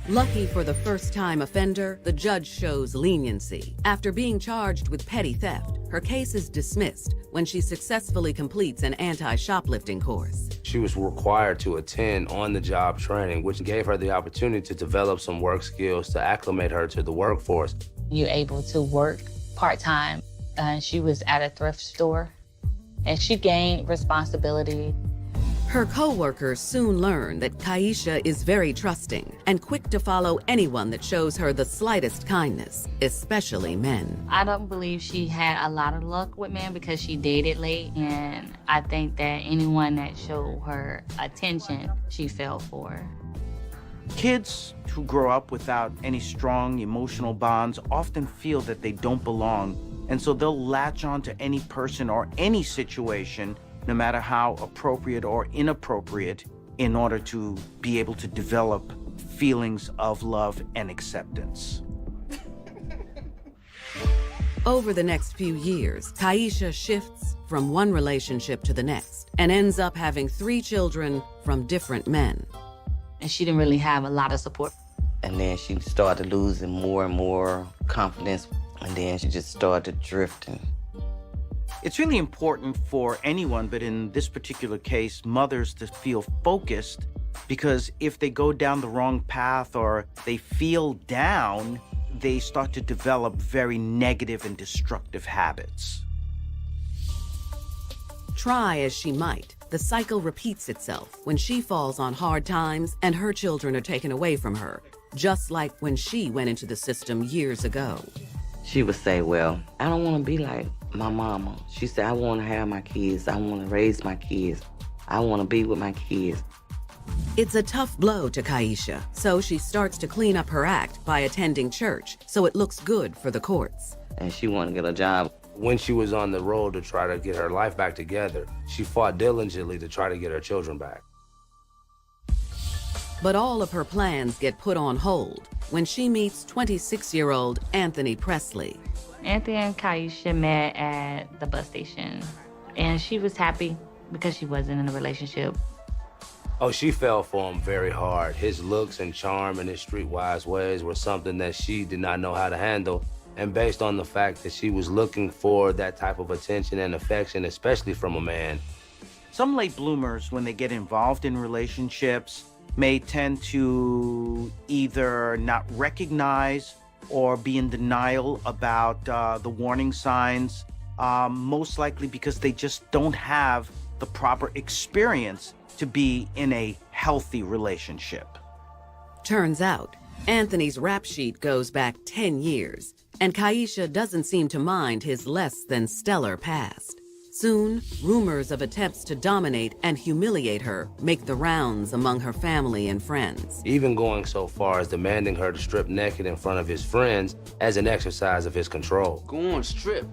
Lucky for the first-time offender, the judge shows leniency. After being charged with petty theft, her case is dismissed when she successfully completes an anti-shoplifting course. She was required to attend on-the-job training, which gave her the opportunity to develop some work skills to acclimate her to the workforce. You're able to work part-time. She was at a thrift store, and she gained responsibility. Her co-workers soon learn that Kaisha is very trusting and quick to follow anyone that shows her the slightest kindness, especially men. I don't believe she had a lot of luck with men because she dated late, and I think that anyone that showed her attention, she fell for. Kids who grow up without any strong emotional bonds often feel that they don't belong, and so they'll latch on to any person or any situation, no matter how appropriate or inappropriate, in order to be able to develop feelings of love and acceptance. Over the next few years, Kaisha shifts from one relationship to the next and ends up having 3 children from different men. And she didn't really have a lot of support. And then she started losing more and more confidence, and then she just started drifting. It's really important for anyone, but in this particular case, mothers to feel focused, because if they go down the wrong path or they feel down, they start to develop very negative and destructive habits. Try as she might, the cycle repeats itself when she falls on hard times and her children are taken away from her, just like when she went into the system years ago. She would say, well, I don't want to be like my mama. She said, I want to have my kids. I want to raise my kids. I want to be with my kids. It's a tough blow to Kaisha, so she starts to clean up her act by attending church, so it looks good for the courts. And she wanted to get a job. When she was on the road to try to get her life back together, she fought diligently to try to get her children back. But all of her plans get put on hold when she meets 26-year-old Anthony Presley. Anthony and Kaisha met at the bus station, and she was happy because she wasn't in a relationship. Oh, she fell for him very hard. His looks and charm and his streetwise ways were something that she did not know how to handle. And based on the fact that she was looking for that type of attention and affection, especially from a man. Some late bloomers, when they get involved in relationships, may tend to either not recognize or be in denial about the warning signs, most likely because they just don't have the proper experience to be in a healthy relationship. Turns out, Anthony's rap sheet goes back 10 years, and Kaisha doesn't seem to mind his less than stellar past. Soon, rumors of attempts to dominate and humiliate her make the rounds among her family and friends. Even going so far as demanding her to strip naked in front of his friends as an exercise of his control. Go on, strip.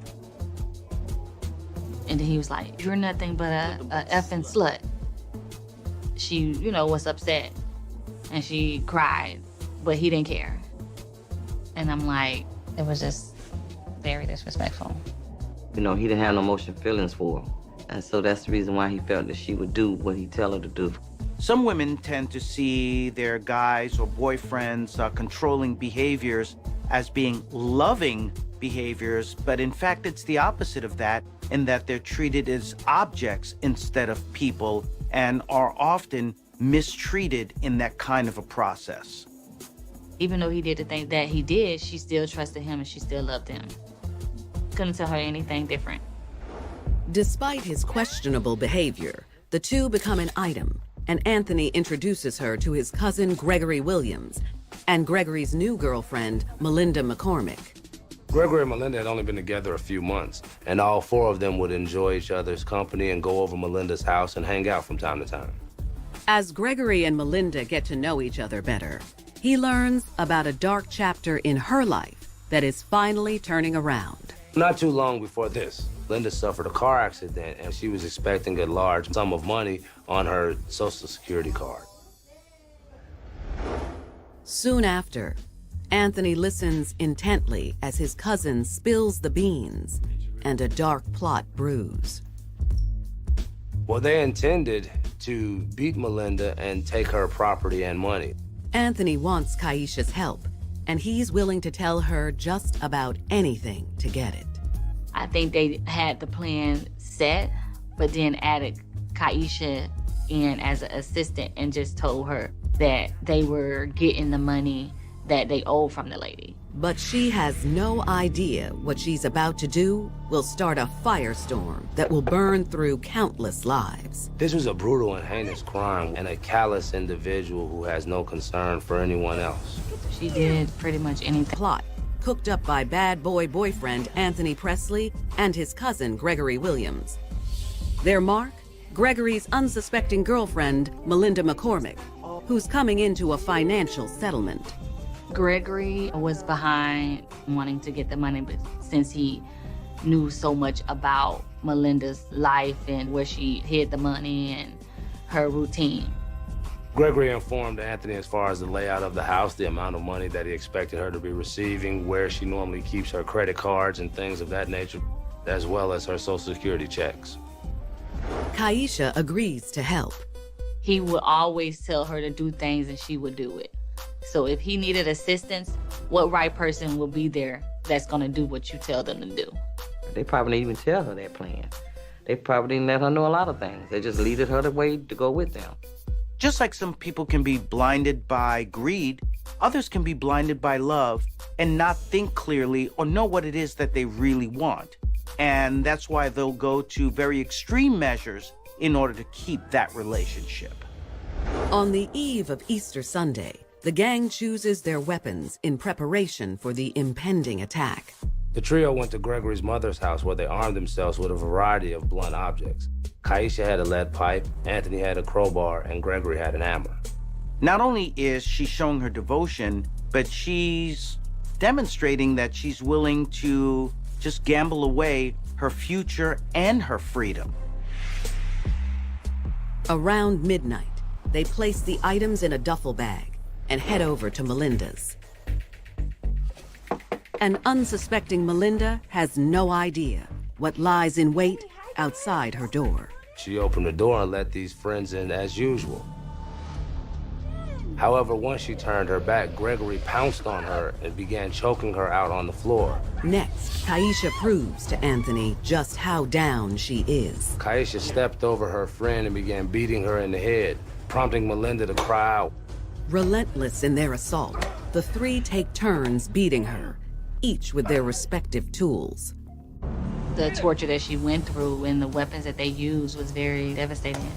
And then he was like, you're nothing but a effing slut. She, was upset. And she cried, but he didn't care. And I'm like, it was just very disrespectful. He didn't have no emotional feelings for her. And so that's the reason why he felt that she would do what he tell her to do. Some women tend to see their guys or boyfriends controlling behaviors as being loving behaviors, but in fact it's the opposite of that, in that they're treated as objects instead of people and are often mistreated in that kind of a process. Even though he did the thing that he did, she still trusted him and she still loved him. Couldn't tell her anything different. Despite his questionable behavior, the two become an item, and Anthony introduces her to his cousin Gregory Williams and Gregory's new girlfriend, Melinda McCormick. Gregory and Melinda had only been together a few months, and all four of them would enjoy each other's company and go over Melinda's house and hang out from time to time. As Gregory and Melinda get to know each other better, he learns about a dark chapter in her life that is finally turning around. Not too long before this, Linda suffered a car accident and she was expecting a large sum of money on her Social Security card. Soon after, Anthony listens intently as his cousin spills the beans and a dark plot brews. Well, they intended to beat Melinda and take her property and money. Anthony wants Kaisha's help, and he's willing to tell her just about anything to get it. I think they had the plan set, but then added Kaisha in as an assistant and just told her that they were getting the money that they owed from the lady. But she has no idea what she's about to do will start a firestorm that will burn through countless lives. This was a brutal and heinous crime and a callous individual who has no concern for anyone else. She did pretty much anything. Plot cooked up by bad boy boyfriend Anthony Presley and his cousin Gregory Williams. Their mark? Gregory's unsuspecting girlfriend, Melinda McCormick, who's coming into a financial settlement. Gregory was behind wanting to get the money, but since he knew so much about Melinda's life and where she hid the money and her routine. Gregory informed Anthony as far as the layout of the house, the amount of money that he expected her to be receiving, where she normally keeps her credit cards and things of that nature, as well as her Social Security checks. Kaisha agrees to help. He would always tell her to do things and she would do it. So if he needed assistance, what right person will be there that's gonna do what you tell them to do? They probably didn't even tell her that plan. They probably didn't let her know a lot of things. They just leaded her the way to go with them. Just like some people can be blinded by greed, others can be blinded by love and not think clearly or know what it is that they really want. And that's why they'll go to very extreme measures in order to keep that relationship. On the eve of Easter Sunday, the gang chooses their weapons in preparation for the impending attack. The trio went to Gregory's mother's house where they armed themselves with a variety of blunt objects. Kaisha had a lead pipe, Anthony had a crowbar, and Gregory had an hammer. Not only is she showing her devotion, but she's demonstrating that she's willing to just gamble away her future and her freedom. Around midnight, they place the items in a duffel bag and head over to Melinda's. An unsuspecting Melinda has no idea what lies in wait outside her door. She opened the door and let these friends in as usual. However, once she turned her back, Gregory pounced on her and began choking her out on the floor. Next, Kaisha proves to Anthony just how down she is. Kaisha stepped over her friend and began beating her in the head, prompting Melinda to cry out. Relentless in their assault, the three take turns beating her, each with their respective tools. The torture that she went through and the weapons that they used was very devastating.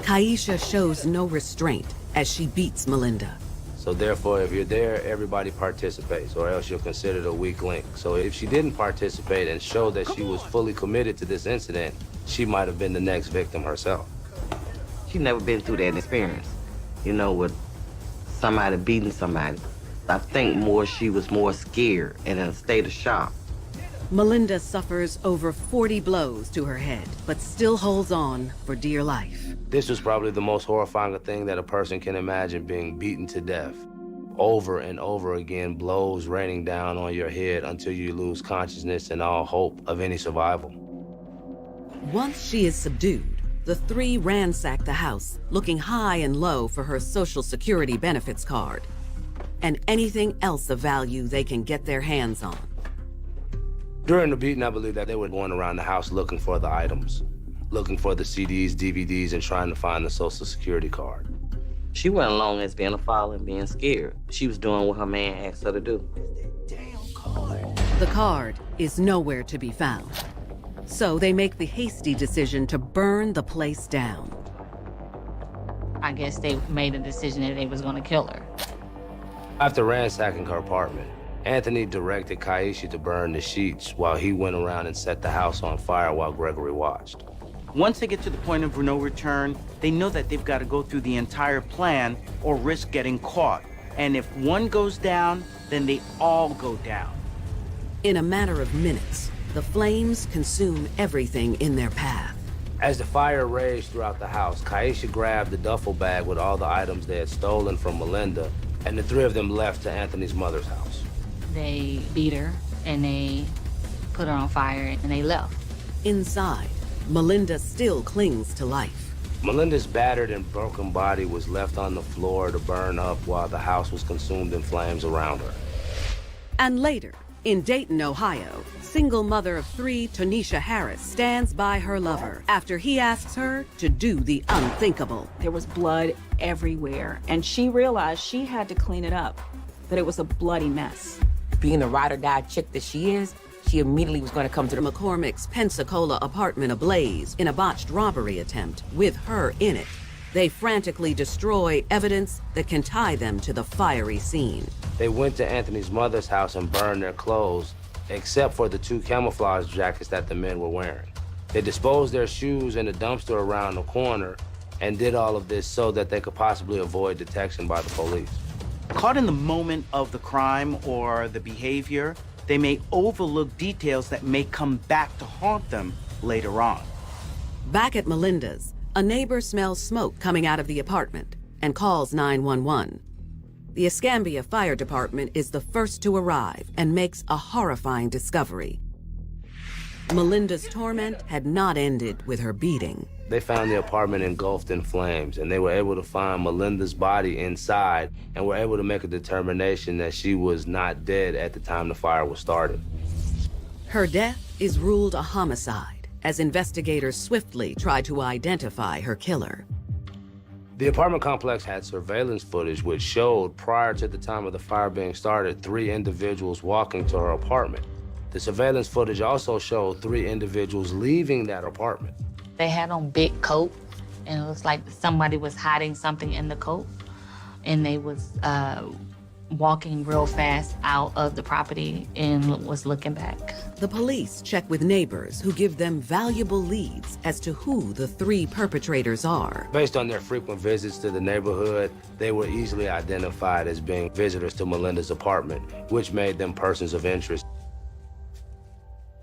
Kaisha shows no restraint as she beats Melinda. So therefore, if you're there, everybody participates, or else you're considered a weak link. So if she didn't participate and show that she was fully committed to this incident, she might have been the next victim herself. She never been through that experience, you know, with somebody beating somebody. I think she was more scared and in a state of shock. Melinda suffers over 40 blows to her head, but still holds on for dear life. This was probably the most horrifying thing that a person can imagine, being beaten to death. Over and over again, blows raining down on your head until you lose consciousness and all hope of any survival. Once she is subdued, the three ransack the house, looking high and low for her Social Security benefits card and anything else of value they can get their hands on. During the beating, I believe that they were going around the house looking for the items, looking for the CDs, DVDs, and trying to find the Social Security card. She wasn't alone as being a father and being scared. She was doing what her man asked her to do. The card is nowhere to be found, so they make the hasty decision to burn the place down. I guess they made a decision that they was gonna kill her. After ransacking her apartment, Anthony directed Kaisha to burn the sheets while he went around and set the house on fire while Gregory watched. Once they get to the point of no return, they know that they've got to go through the entire plan or risk getting caught. And if one goes down, then they all go down. In a matter of minutes, the flames consume everything in their path. As the fire raged throughout the house, Kaisha grabbed the duffel bag with all the items they had stolen from Melinda, and the three of them left to Anthony's mother's house. They beat her and they put her on fire and they left. Inside, Melinda still clings to life. Melinda's battered and broken body was left on the floor to burn up while the house was consumed in flames around her. And later, in Dayton, Ohio, single mother of 3, Tanisha Harris, stands by her lover after he asks her to do the unthinkable. There was blood everywhere, and she realized she had to clean it up, that it was a bloody mess. Being the ride-or-die chick that she is, she immediately was going to come to the McCormick's Pensacola apartment ablaze in a botched robbery attempt with her in it. They frantically destroy evidence that can tie them to the fiery scene. They went to Anthony's mother's house and burned their clothes, except for the 2 camouflage jackets that the men were wearing. They disposed their shoes in a dumpster around the corner and did all of this so that they could possibly avoid detection by the police. Caught in the moment of the crime or the behavior, they may overlook details that may come back to haunt them later on. Back at Melinda's, a neighbor smells smoke coming out of the apartment and calls 911. The Escambia Fire Department is the first to arrive and makes a horrifying discovery. Melinda's torment had not ended with her beating. They found the apartment engulfed in flames, and they were able to find Melinda's body inside and were able to make a determination that she was not dead at the time the fire was started. Her death is ruled a homicide as investigators swiftly try to identify her killer. The apartment complex had surveillance footage which showed, prior to the time of the fire being started, 3 individuals walking to her apartment. The surveillance footage also showed 3 individuals leaving that apartment. They had on big coats, and it looks like somebody was hiding something in the coat, and they was walking real fast out of the property and was looking back. The police check with neighbors who give them valuable leads as to who the 3 perpetrators are. Based on their frequent visits to the neighborhood, they were easily identified as being visitors to Melinda's apartment, which made them persons of interest.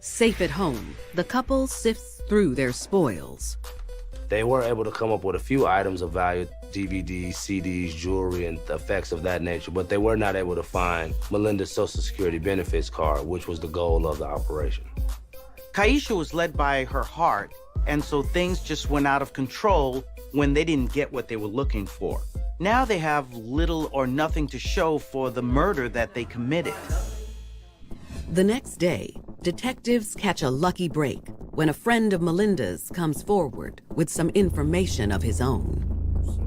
Safe at home, the couple sifts through their spoils. They were able to come up with a few items of value, DVDs, CDs, jewelry, and effects of that nature, but they were not able to find Melinda's Social Security benefits card, which was the goal of the operation. Kaisha was led by her heart, and so things just went out of control when they didn't get what they were looking for. Now they have little or nothing to show for the murder that they committed. The next day, detectives catch a lucky break when a friend of Melinda's comes forward with some information of his own.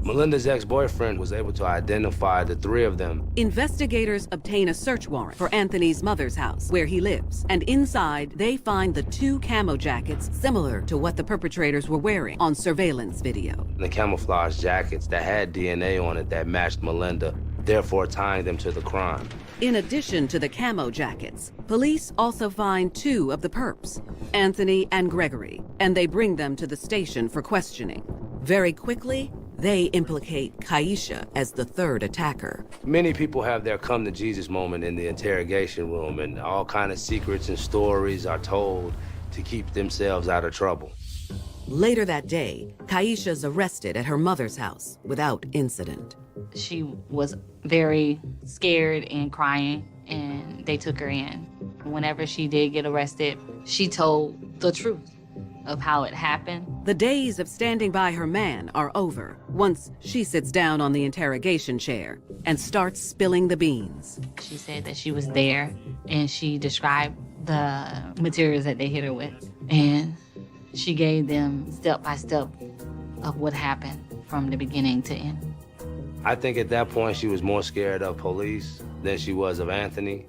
Melinda's ex-boyfriend was able to identify the 3 of them. Investigators obtain a search warrant for Anthony's mother's house, where he lives, and inside they find the 2 camo jackets similar to what the perpetrators were wearing on surveillance video. The camouflage jackets that had DNA on it that matched Melinda, therefore tying them to the crime. In addition to the camo jackets, police also find 2 of the perps, Anthony and Gregory, and they bring them to the station for questioning. Very quickly, they implicate Kaisha as the 3rd attacker. Many people have their come-to-Jesus moment in the interrogation room, and all kind of secrets and stories are told to keep themselves out of trouble. Later that day, Kaisha's arrested at her mother's house without incident. She was very scared and crying, and they took her in. Whenever she did get arrested, she told the truth of how it happened. The days of standing by her man are over once she sits down on the interrogation chair and starts spilling the beans. She said that she was there, and she described the materials that they hit her with, and she gave them step by step of what happened from the beginning to end. I think at that point she was more scared of police than she was of Anthony.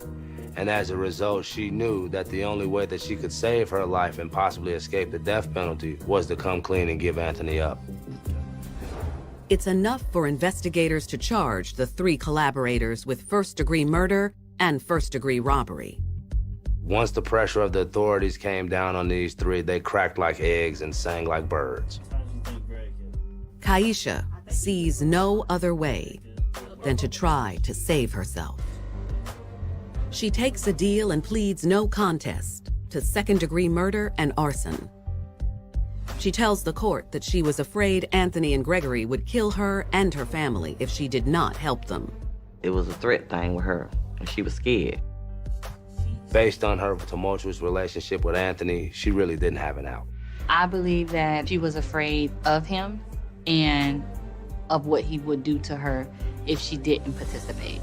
And as a result, she knew that the only way that she could save her life and possibly escape the death penalty was to come clean and give Anthony up. It's enough for investigators to charge the 3 collaborators with first-degree murder and first-degree robbery. Once the pressure of the authorities came down on these 3, they cracked like eggs and sang like birds. Kaisha sees no other way than to try to save herself. She takes a deal and pleads no contest to second-degree murder and arson. She tells the court that she was afraid Anthony and Gregory would kill her and her family if she did not help them. It was a threat thing with her, and she was scared. Based on her tumultuous relationship with Anthony, she really didn't have an out. I believe that she was afraid of him and of what he would do to her if she didn't participate.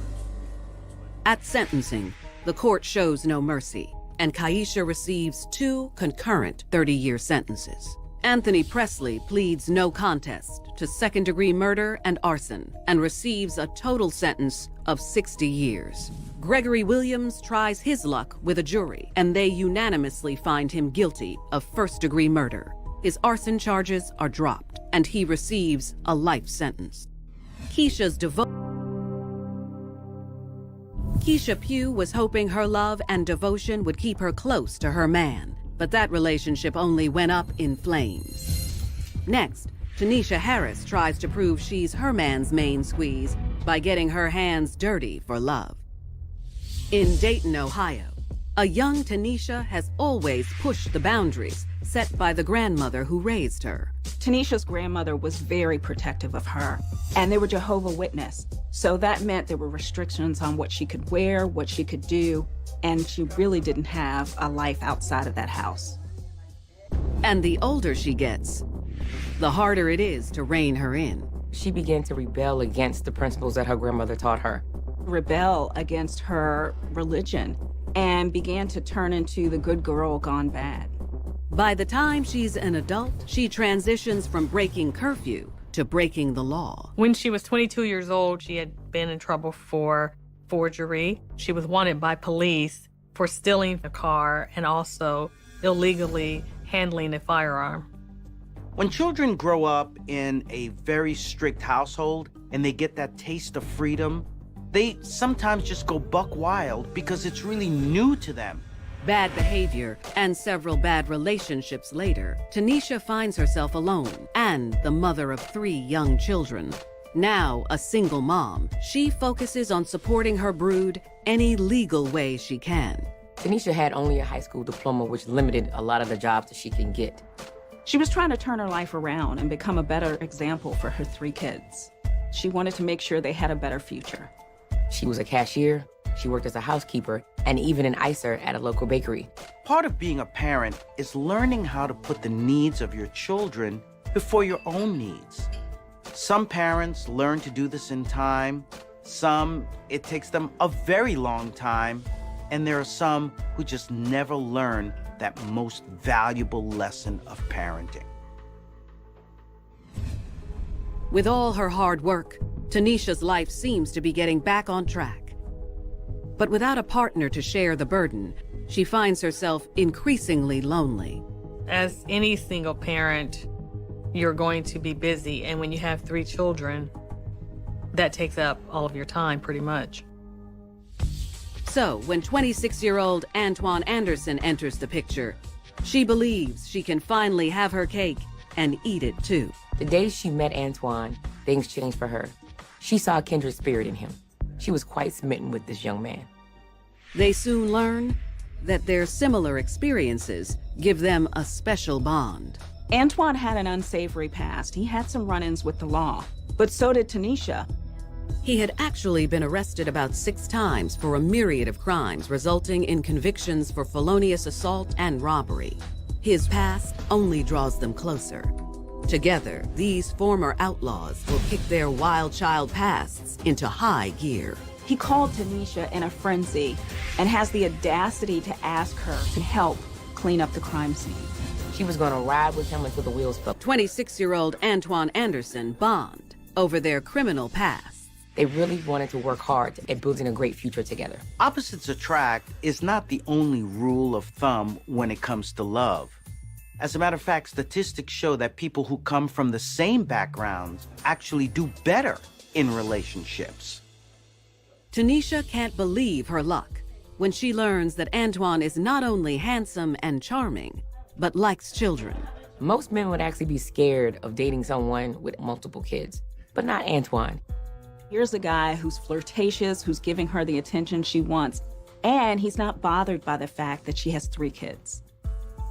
At sentencing, the court shows no mercy, and Kaisha receives 2 concurrent 30-year sentences. Anthony Presley pleads no contest to second-degree murder and arson and receives a total sentence of 60 years. Gregory Williams tries his luck with a jury, and they unanimously find him guilty of first-degree murder. His arson charges are dropped, and he receives a life sentence. Keisha Pugh was hoping her love and devotion would keep her close to her man, but that relationship only went up in flames. Next, Tanisha Harris tries to prove she's her man's main squeeze by getting her hands dirty for love. In Dayton, Ohio, a young Tanisha has always pushed the boundaries set by the grandmother who raised her. Tanisha's grandmother was very protective of her, and they were Jehovah's Witness. So that meant there were restrictions on what she could wear, what she could do, and she really didn't have a life outside of that house. And the older she gets, the harder it is to rein her in. She began to rebel against the principles that her grandmother taught her. Rebel against her religion and began to turn into the good girl gone bad. By the time she's an adult, she transitions from breaking curfew to breaking the law. When she was 22 years old, she had been in trouble for forgery. She was wanted by police for stealing a car and also illegally handling a firearm. When children grow up in a very strict household and they get that taste of freedom, they sometimes just go buck wild because it's really new to them. Bad behavior and several bad relationships later, Tanisha finds herself alone and the mother of 3 young children. Now a single mom, she focuses on supporting her brood any legal way she can. Tanisha had only a high school diploma, which limited a lot of the jobs that she can get. She was trying to turn her life around and become a better example for her 3 kids. She wanted to make sure they had a better future. She was a cashier, she worked as a housekeeper, and even an icer at a local bakery. Part of being a parent is learning how to put the needs of your children before your own needs. Some parents learn to do this in time, some it takes them a very long time, and there are some who just never learn that most valuable lesson of parenting. With all her hard work, Tanisha's life seems to be getting back on track. But without a partner to share the burden, she finds herself increasingly lonely. As any single parent, you're going to be busy, and when you have 3 children, that takes up all of your time pretty much. So when 26-year-old Antoine Anderson enters the picture, she believes she can finally have her cake and eat it too. The day she met Antoine, things changed for her. She saw a kindred spirit in him. She was quite smitten with this young man. They soon learn that their similar experiences give them a special bond. Antoine had an unsavory past. He had some run-ins with the law, but so did Tanisha. He had actually been arrested about 6 times for a myriad of crimes, resulting in convictions for felonious assault and robbery. His past only draws them closer. Together, these former outlaws will kick their wild child pasts into high gear. He called Tanisha in a frenzy and has the audacity to ask her to help clean up the crime scene. She was going to ride with him until the wheels fell. 26-year-old Antoine Anderson bond over their criminal past. They really wanted to work hard at building a great future together. Opposites attract is not the only rule of thumb when it comes to love. As a matter of fact, statistics show that people who come from the same backgrounds actually do better in relationships. Tanisha can't believe her luck when she learns that Antoine is not only handsome and charming, but likes children. Most men would actually be scared of dating someone with multiple kids, but not Antoine. Here's a guy who's flirtatious, who's giving her the attention she wants, and he's not bothered by the fact that she has 3 kids.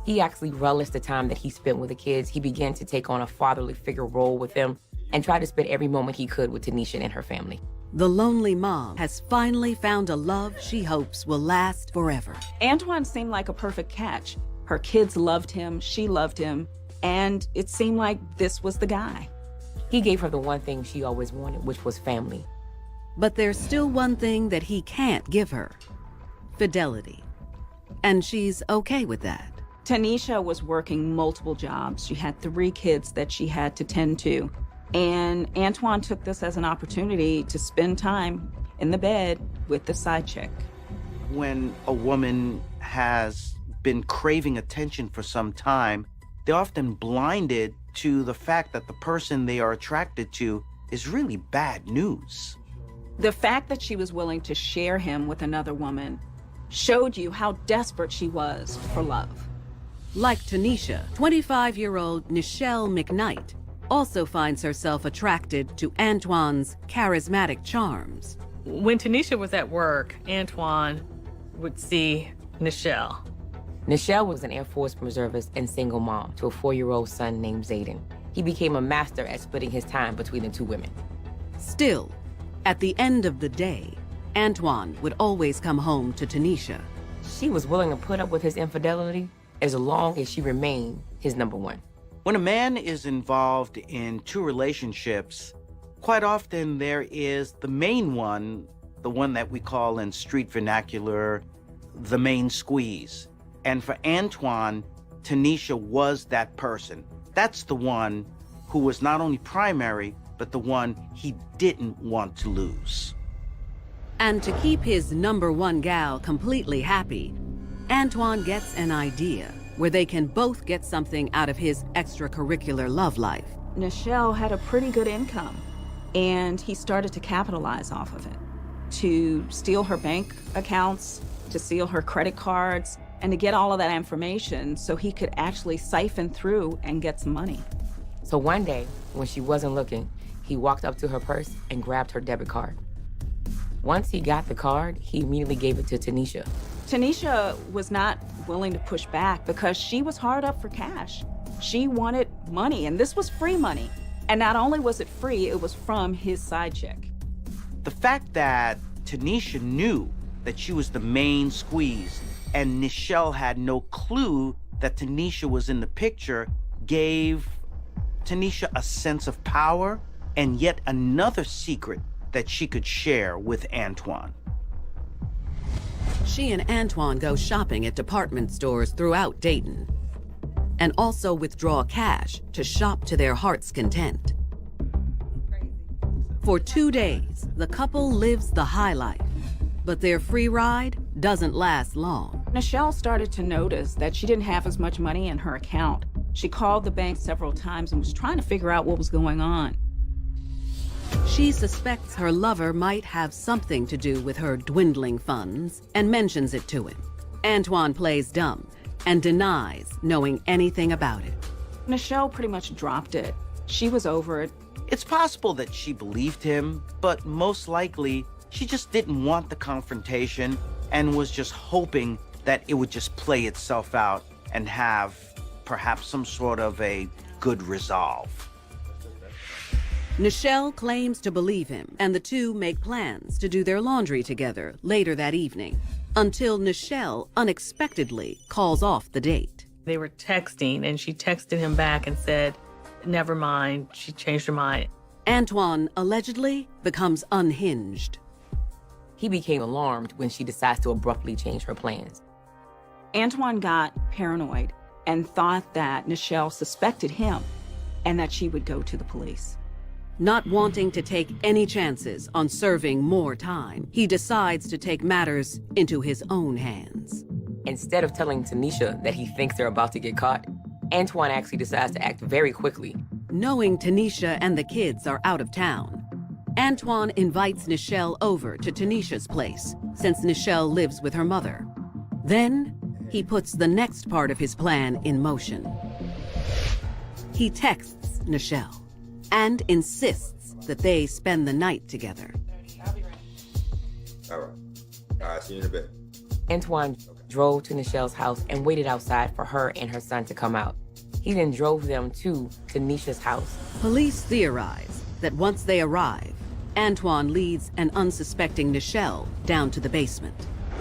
He actually relished the time that he spent with the kids. He began to take on a fatherly figure role with them and tried to spend every moment he could with Tanisha and her family. The lonely mom has finally found a love she hopes will last forever. Antoine seemed like a perfect catch. Her kids loved him, she loved him, and it seemed like this was the guy. He gave her the one thing she always wanted, which was family. But there's still one thing that he can't give her: fidelity. And she's okay with that. Tanisha was working multiple jobs. She had 3 kids that she had to tend to. And Antoine took this as an opportunity to spend time in the bed with the side chick. When a woman has been craving attention for some time, they're often blinded to the fact that the person they are attracted to is really bad news. The fact that she was willing to share him with another woman showed you how desperate she was for love. Like Tanisha, 25-year-old Nichelle McKnight also finds herself attracted to Antoine's charismatic charms. When Tanisha was at work, Antoine would see Nichelle. Nichelle was an Air Force reservist and single mom to a 4-year-old son named Zayden. He became a master at splitting his time between the 2 women. Still, at the end of the day, Antoine would always come home to Tanisha. She was willing to put up with his infidelity as long as she remained his number 1. When a man is involved in 2 relationships, quite often there is the main one, the one that we call in street vernacular, the main squeeze. And for Antoine, Tanisha was that person. That's the one who was not only primary, but the one he didn't want to lose. And to keep his number 1 gal completely happy, Antoine gets an idea where they can both get something out of his extracurricular love life. Nichelle had a pretty good income, and he started to capitalize off of it, to steal her bank accounts, to steal her credit cards, and to get all of that information so he could actually siphon through and get some money. So one day, when she wasn't looking, he walked up to her purse and grabbed her debit card. Once he got the card, he immediately gave it to Tanisha. Tanisha was not willing to push back because she was hard up for cash. She wanted money, and this was free money. And not only was it free, it was from his side chick. The fact that Tanisha knew that she was the main squeeze and Nichelle had no clue that Tanisha was in the picture gave Tanisha a sense of power and yet another secret that she could share with Antoine. She and Antoine go shopping at department stores throughout Dayton and also withdraw cash to shop to their heart's content. For 2 days, the couple lives the high life, but their free ride doesn't last long. Nichelle started to notice that she didn't have as much money in her account. She called the bank several times and was trying to figure out what was going on. She suspects her lover might have something to do with her dwindling funds and mentions it to him. Antoine plays dumb and denies knowing anything about it. Nichelle pretty much dropped it. She was over it. It's possible that she believed him, but most likely she just didn't want the confrontation and was just hoping that it would just play itself out and have perhaps some sort of a good resolve. Nichelle claims to believe him, and the two make plans to do their laundry together later that evening, until Nichelle unexpectedly calls off the date. They were texting, and she texted him back and said, never mind, she changed her mind. Antoine allegedly becomes unhinged. He became alarmed when she decides to abruptly change her plans. Antoine got paranoid and thought that Nichelle suspected him and that she would go to the police. Not wanting to take any chances on serving more time, he decides to take matters into his own hands. Instead of telling Tanisha that he thinks they're about to get caught, Antoine actually decides to act very quickly. Knowing Tanisha and the kids are out of town, Antoine invites Nichelle over to Tanisha's place, since Nichelle lives with her mother. Then, he puts the next part of his plan in motion. He texts Nichelle and insists that they spend the night together. All right, see you in a bit. Antoine drove to Nichelle's house and waited outside for her and her son to come out. He then drove them to Tanisha's house. Police theorize that once they arrive, Antoine leads an unsuspecting Nichelle down to the basement.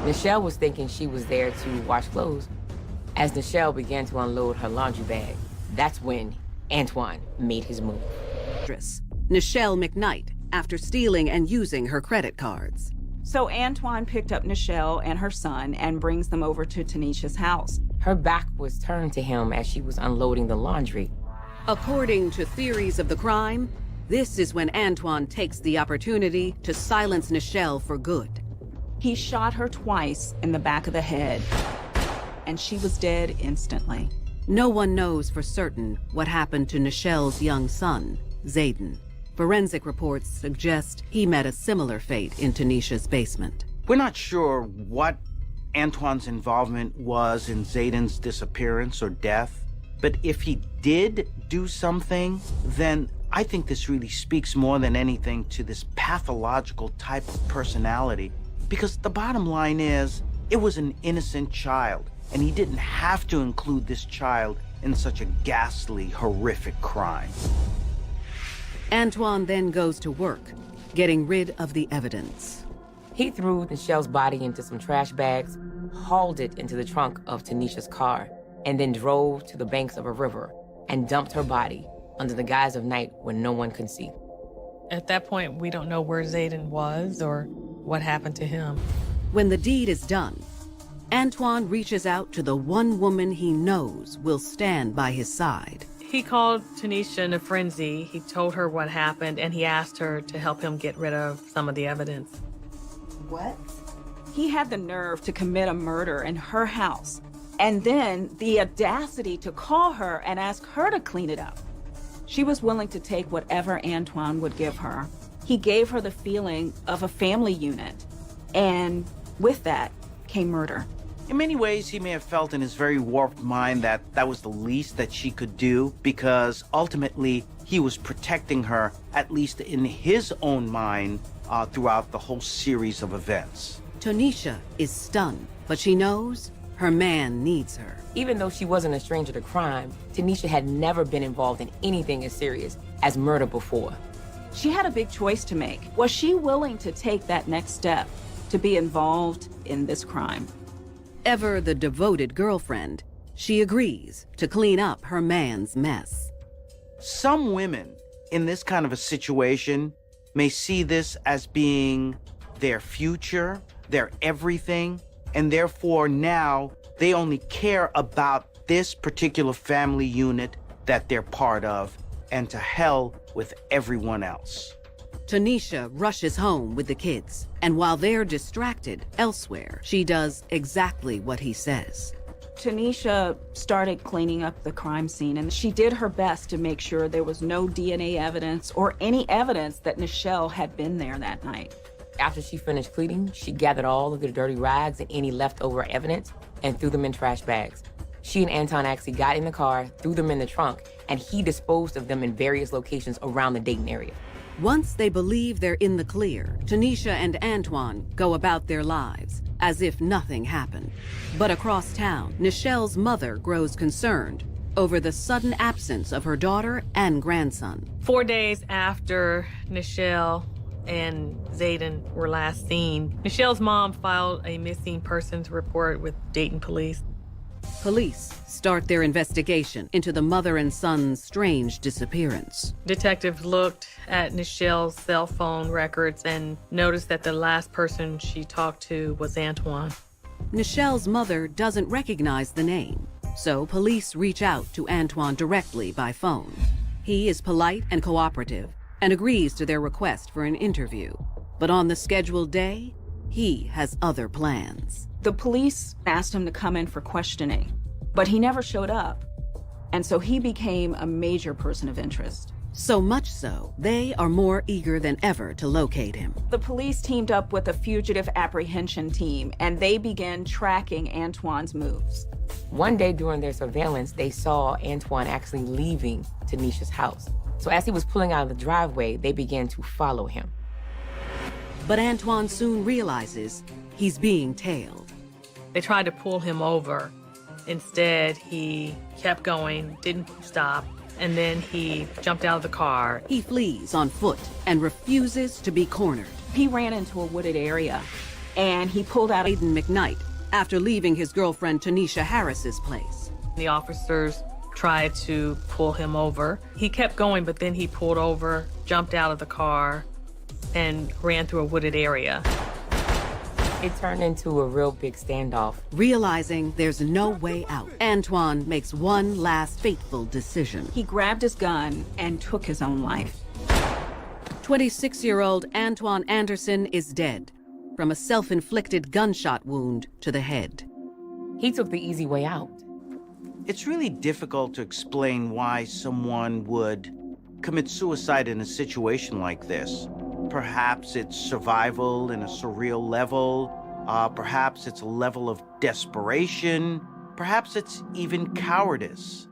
Nichelle was thinking she was there to wash clothes. As Nichelle began to unload her laundry bag, that's when Antoine made his move. Nichelle McKnight, after stealing and using her credit cards. So Antoine picked up Nichelle and her son and brings them over to Tanisha's house. Her back was turned to him as she was unloading the laundry. According to theories of the crime, this is when Antoine takes the opportunity to silence Nichelle for good. He shot her twice in the back of the head, and she was dead instantly. No one knows for certain what happened to Nichelle's young son, Zayden. Forensic reports suggest he met a similar fate in Tanisha's basement. We're not sure what Antoine's involvement was in Zayden's disappearance or death, but if he did do something, then I think this really speaks more than anything to this pathological type of personality. Because the bottom line is, it was an innocent child, and he didn't have to include this child in such a ghastly, horrific crime. Antoine then goes to work, getting rid of the evidence. He threw Nichelle's body into some trash bags, hauled it into the trunk of Tanisha's car, and then drove to the banks of a river and dumped her body under the guise of night when no one could see. At that point, we don't know where Zayden was or what happened to him. When the deed is done, Antoine reaches out to the one woman he knows will stand by his side. He called Tanisha in a frenzy. He told her what happened, and he asked her to help him get rid of some of the evidence. What? He had the nerve to commit a murder in her house, and then the audacity to call her and ask her to clean it up. She was willing to take whatever Antoine would give her. He gave her the feeling of a family unit, and with that came murder. In many ways, he may have felt in his very warped mind that that was the least that she could do, because ultimately he was protecting her, at least in his own mind, throughout the whole series of events. Tanisha is stunned, but she knows her man needs her. Even though she wasn't a stranger to crime, Tanisha had never been involved in anything as serious as murder before. She had a big choice to make. Was she willing to take that next step to be involved in this crime? Ever the devoted girlfriend, she agrees to clean up her man's mess. Some women in this kind of a situation may see this as being their future, their everything, and therefore now they only care about this particular family unit that they're part of, and to hell with everyone else. Tanisha rushes home with the kids, and while they're distracted elsewhere, she does exactly what he says. Tanisha started cleaning up the crime scene, and she did her best to make sure there was no DNA evidence or any evidence that Nichelle had been there that night. After she finished cleaning, she gathered all of the dirty rags and any leftover evidence and threw them in trash bags. She and Anton actually got in the car, threw them in the trunk, and he disposed of them in various locations around the Dayton area. Once they believe they're in the clear, Tanisha and Antoine go about their lives as if nothing happened. But across town, Nichelle's mother grows concerned over the sudden absence of her daughter and grandson. 4 days after Nichelle and Zayden were last seen, Nichelle's mom filed a missing persons report with Dayton police. Police start their investigation into the mother and son's strange disappearance. Detectives looked at Nichelle's cell phone records and noticed that the last person she talked to was Antoine. Nichelle's mother doesn't recognize the name, so police reach out to Antoine directly by phone. He is polite and cooperative and agrees to their request for an interview. But on the scheduled day, he has other plans. The police asked him to come in for questioning, but he never showed up. And so he became a major person of interest. So much so, they are more eager than ever to locate him. The police teamed up with a fugitive apprehension team, and they began tracking Antoine's moves. One day during their surveillance, they saw Antoine actually leaving Tanisha's house. So as he was pulling out of the driveway, they began to follow him. But Antoine soon realizes he's being tailed. They tried to pull him over. Instead, he kept going, didn't stop, and then he jumped out of the car. He flees on foot and refuses to be cornered. He ran into a wooded area, and he pulled out Zayden McKnight after leaving his girlfriend Tanisha Harris's place. The officers tried to pull him over. He kept going, but then he pulled over, jumped out of the car, and ran through a wooded area. It turned into a real big standoff. Realizing there's no way out, Antoine makes one last fateful decision. He grabbed his gun and took his own life. 26-year-old Antoine Anderson is dead from a self-inflicted gunshot wound to the head. He took the easy way out. It's really difficult to explain why someone would commit suicide in a situation like this. Perhaps it's survival in a surreal level. Perhaps it's a level of desperation. Perhaps it's even cowardice.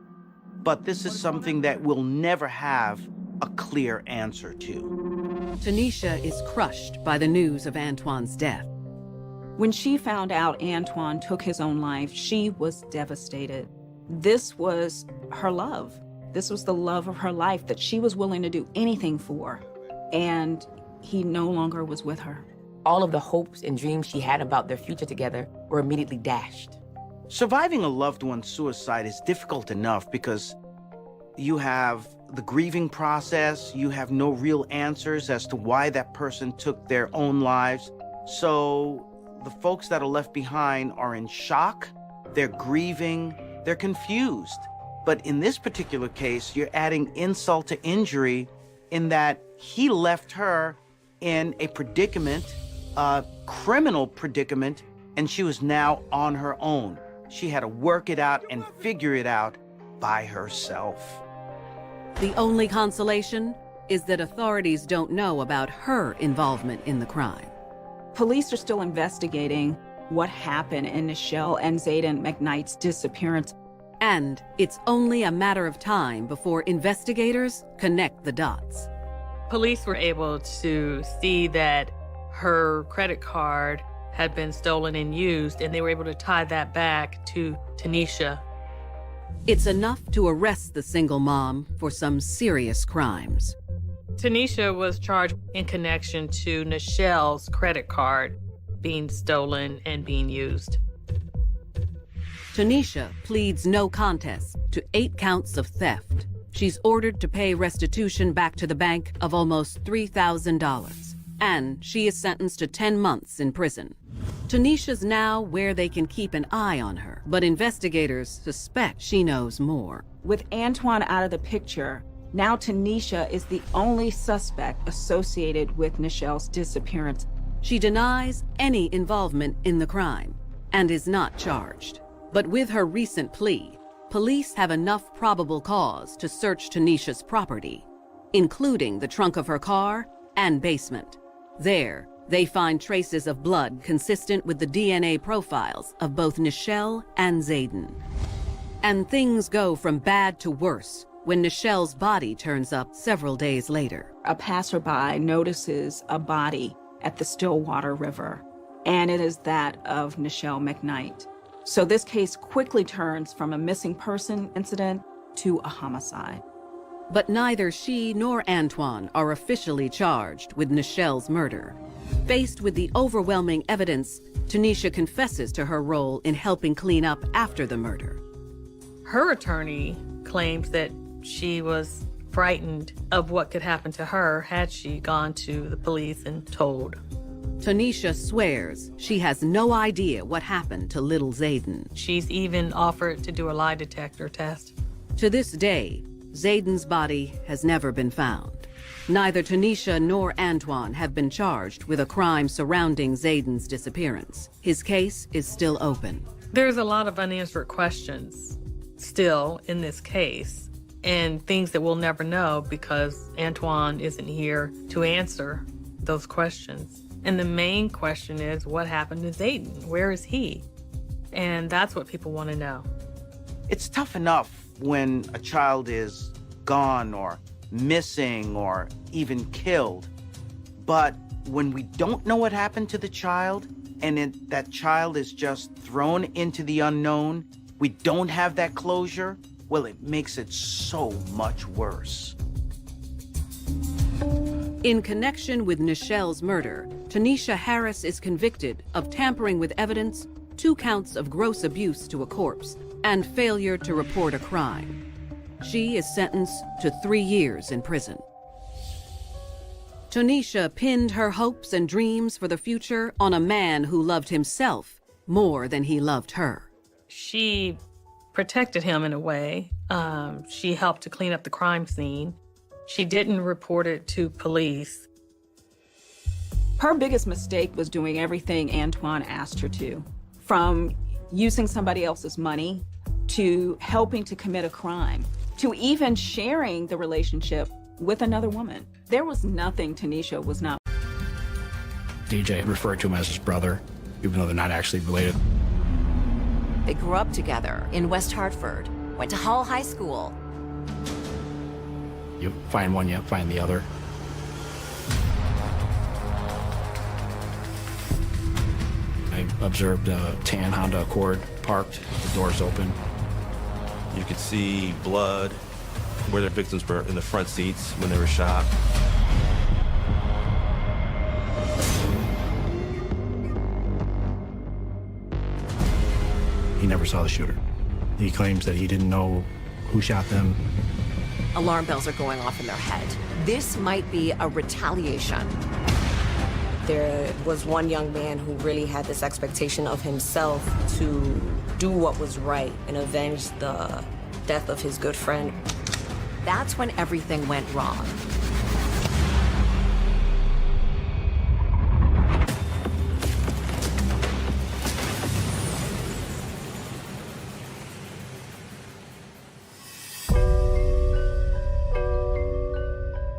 But this is something that we'll never have a clear answer to. Tanisha is crushed by the news of Antoine's death. When she found out Antoine took his own life, she was devastated. This was her love. This was the love of her life that she was willing to do anything for. And he no longer was with her. All of the hopes and dreams she had about their future together were immediately dashed. Surviving a loved one's suicide is difficult enough because you have the grieving process, you have no real answers as to why that person took their own lives. So the folks that are left behind are in shock, they're grieving, they're confused. But in this particular case, you're adding insult to injury in that he left her in a predicament, a criminal predicament, and she was now on her own. She had to work it out and figure it out by herself. The only consolation is that authorities don't know about her involvement in the crime. Police are still investigating what happened in Nichelle and Zayden McKnight's disappearance. And it's only a matter of time before investigators connect the dots. Police were able to see that her credit card had been stolen and used, and they were able to tie that back to Tanisha. It's enough to arrest the single mom for some serious crimes. Tanisha was charged in connection to Nichelle's credit card being stolen and being used. Tanisha pleads no contest to 8 counts of theft. She's ordered to pay restitution back to the bank of almost $3,000, and she is sentenced to 10 months in prison. Tanisha's now where they can keep an eye on her, but investigators suspect she knows more. With Antoine out of the picture, now Tanisha is the only suspect associated with Nichelle's disappearance. She denies any involvement in the crime and is not charged. But with her recent plea, police have enough probable cause to search Tanisha's property, including the trunk of her car and basement. There, they find traces of blood consistent with the DNA profiles of both Nichelle and Zayden. And things go from bad to worse when Nichelle's body turns up several days later. A passerby notices a body at the Stillwater River, and it is that of Nichelle McKnight. So this case quickly turns from a missing person incident to a homicide. But neither she nor Antoine are officially charged with Nichelle's murder. Faced with the overwhelming evidence, Tanisha confesses to her role in helping clean up after the murder. Her attorney claims that she was frightened of what could happen to her had she gone to the police and told. Tanisha swears she has no idea what happened to little Zayden. She's even offered to do a lie detector test. To this day, Zayden's body has never been found. Neither Tanisha nor Antoine have been charged with a crime surrounding Zayden's disappearance. His case is still open. There's a lot of unanswered questions. still in this case, and things that we'll never know because Antwon isn't here to answer those questions. And the main question is, what happened to Zayden? Where is he? And that's what people want to know. It's tough enough when a child is gone or missing or even killed. But when we don't know what happened to the child and that child is just thrown into the unknown, we don't have that closure, well, it makes it so much worse. In connection with Nichelle's murder, Tanisha Harris is convicted of tampering with evidence, 2 counts of gross abuse to a corpse, and failure to report a crime. She is sentenced to 3 years in prison. Tanisha pinned her hopes and dreams for the future on a man who loved himself more than he loved her. She protected him in a way. She helped to clean up the crime scene. She didn't report it to police. Her biggest mistake was doing everything Antwon asked her to, from using somebody else's money to helping to commit a crime, to even sharing the relationship with another woman. There was nothing Tanisha was not. DJ referred to him as his brother, even though they're not actually related. They grew up together in West Hartford, went to Hall High School. You find one, you find the other. I observed a tan Honda Accord parked, the doors open. You could see blood where the victims were in the front seats when they were shot. He never saw the shooter. He claims that he didn't know who shot them. Alarm bells are going off in their head. This might be a retaliation. There was one young man who really had this expectation of himself to do what was right and avenge the death of his good friend. That's when everything went wrong.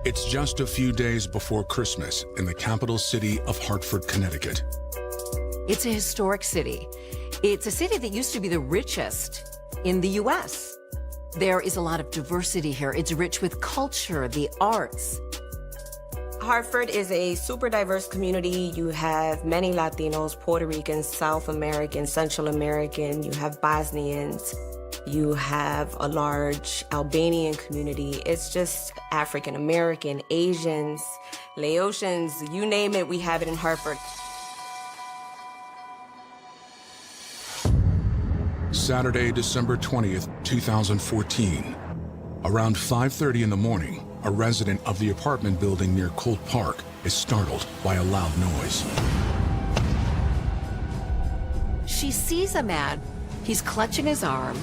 It's just a few days before Christmas in the capital city of Hartford, Connecticut. It's a historic city. It's a city that used to be the richest in the U.S. There is a lot of diversity here. It's rich with culture, the arts. Hartford is a super diverse community. You have many Latinos, Puerto Ricans, South American, Central American. You have Bosnians. You have a large Albanian community. It's just African American, Asians, Laotians, you name it, we have it in Hartford. Saturday, December 20th, 2014. Around 5:30 in the morning, a resident of the apartment building near Colt Park is startled by a loud noise. She sees a man. He's clutching his arm.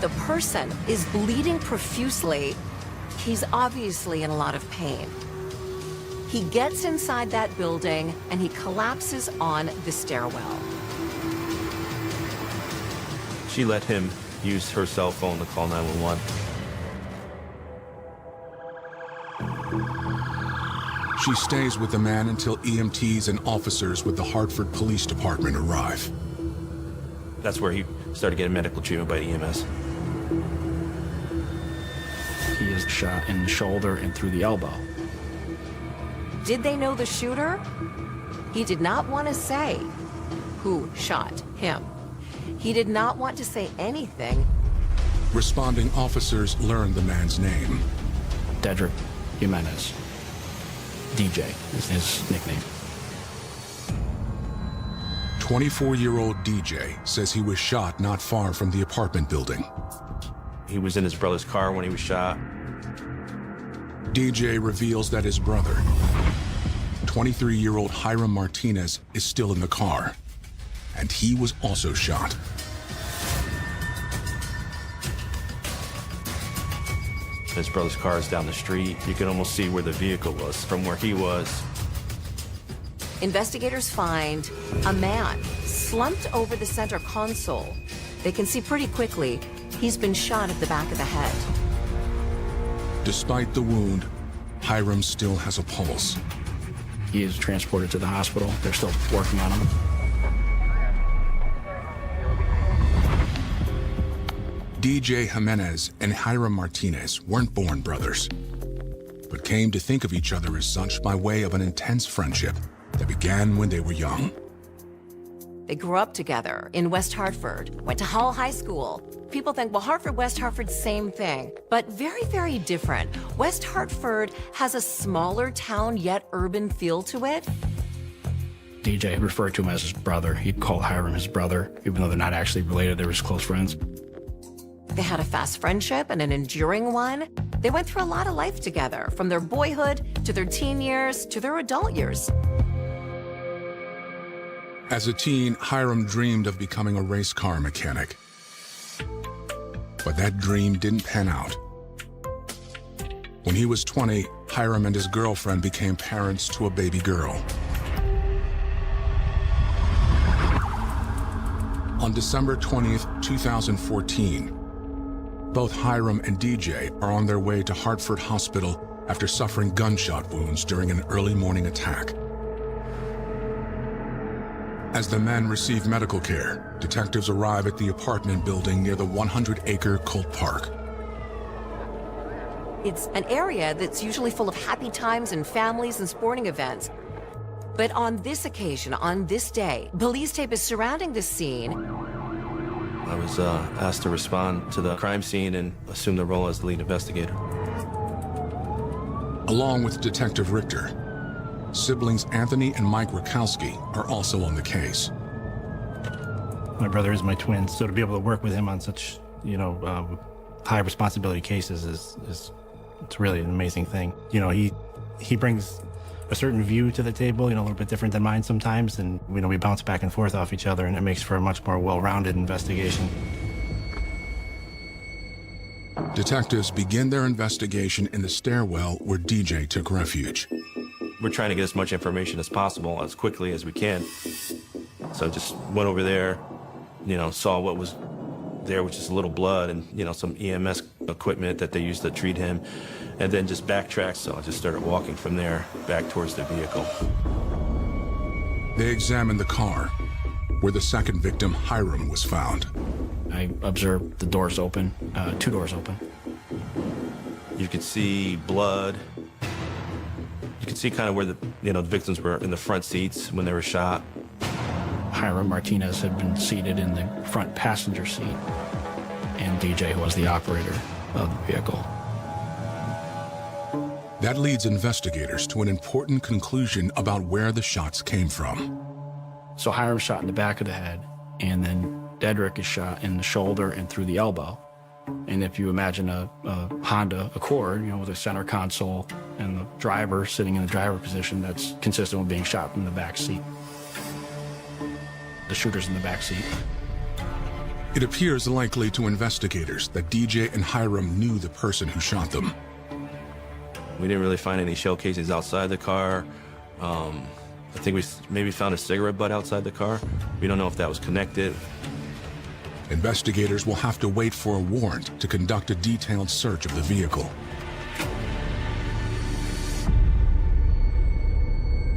The person is bleeding profusely. He's obviously in a lot of pain. He gets inside that building and he collapses on the stairwell. She let him use her cell phone to call 911. She stays with the man until EMTs and officers with the Hartford Police Department arrive. That's where he started getting medical treatment by EMS. He is shot in the shoulder and through the elbow. Did they know the shooter? He did not want to say who shot him. He did not want to say anything. Responding officers learned the man's name. Dedrick Jimenez. DJ is his nickname. 24-year-old DJ says he was shot not far from the apartment building. He was in his brother's car when he was shot. DJ reveals that his brother, 23-year-old Hiram Martinez, is still in the car, and he was also shot. His brother's car is down the street. You can almost see where the vehicle was from where he was. Investigators find a man slumped over the center console. they can see pretty quickly he's been shot at the back of the head. Despite the wound, Hiram still has a pulse. He is transported to the hospital. They're still working on him. DJ Jimenez and Hiram Martinez weren't born brothers, but came to think of each other as such by way of an intense friendship that began when they were young. They grew up together in West Hartford, went to Hall High School. People think, well, Hartford, West Hartford, same thing, but very, very different. West Hartford has a smaller town yet urban feel to it. DJ referred to him as his brother. He'd call Hiram his brother, even though they're not actually related, they were just close friends. They had a fast friendship and an enduring one. They went through a lot of life together, from their boyhood to their teen years to their adult years. As a teen, Hiram dreamed of becoming a race car mechanic. But that dream didn't pan out. When he was 20, Hiram and his girlfriend became parents to a baby girl. On December 20th, 2014, both Hiram and DJ are on their way to Hartford Hospital after suffering gunshot wounds during an early morning attack. As the men receive medical care, detectives arrive at the apartment building near the 100-acre Colt Park. It's an area that's usually full of happy times and families and sporting events. But on this occasion, on this day, police tape is surrounding this scene. I was asked to respond to the crime scene and assume the role as the lead investigator. Along with Detective Richter, siblings Anthony and Mike Rakowski are also on the case. My brother is my twin, so to be able to work with him on such, high responsibility cases it's really an amazing thing. He brings a certain view to the table, a little bit different than mine sometimes, and we bounce back and forth off each other, and it makes for a much more well-rounded investigation. Detectives begin their investigation in the stairwell where DJ took refuge. We're trying to get as much information as possible as quickly as we can. So just went over there, saw what was there, which is a little blood and, some EMS equipment that they used to treat him, and then just backtracked. So I just started walking from there back towards the vehicle. They examined the car, where the second victim, Hiram, was found. I observed the doors open, 2 doors open. You could see blood. You could see kind of where the victims were in the front seats when they were shot. Hiram Martinez had been seated in the front passenger seat, and DJ was the operator of the vehicle. That leads investigators to an important conclusion about where the shots came from. So Hiram's shot in the back of the head, and then Dedrick is shot in the shoulder and through the elbow. And if you imagine a Honda Accord, with a center console and the driver sitting in the driver position, that's consistent with being shot from the back seat. The shooter's in the back seat. It appears likely to investigators that DJ and Hiram knew the person who shot them. We didn't really find any shell casings outside the car. I think we maybe found a cigarette butt outside the car. We don't know if that was connected. Investigators will have to wait for a warrant to conduct a detailed search of the vehicle.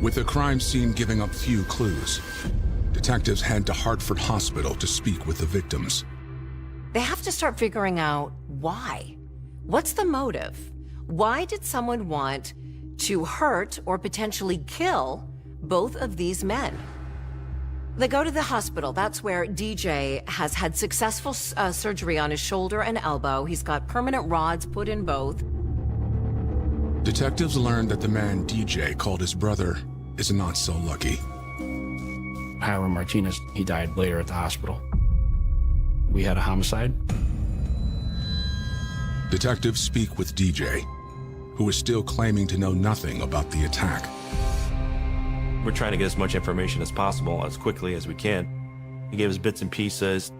With the crime scene giving up few clues, detectives head to Hartford Hospital to speak with the victims. They have to start figuring out why. What's the motive? Why did someone want to hurt or potentially kill both of these men? They go to the hospital. That's where DJ has had successful surgery on his shoulder and elbow. He's got permanent rods put in both. Detectives learned that the man DJ called his brother is not so lucky. Hiram Martinez, he died later at the hospital. We had a homicide. Detectives speak with DJ, who is still claiming to know nothing about the attack. We're trying to get as much information as possible as quickly as we can. He gave us bits and pieces.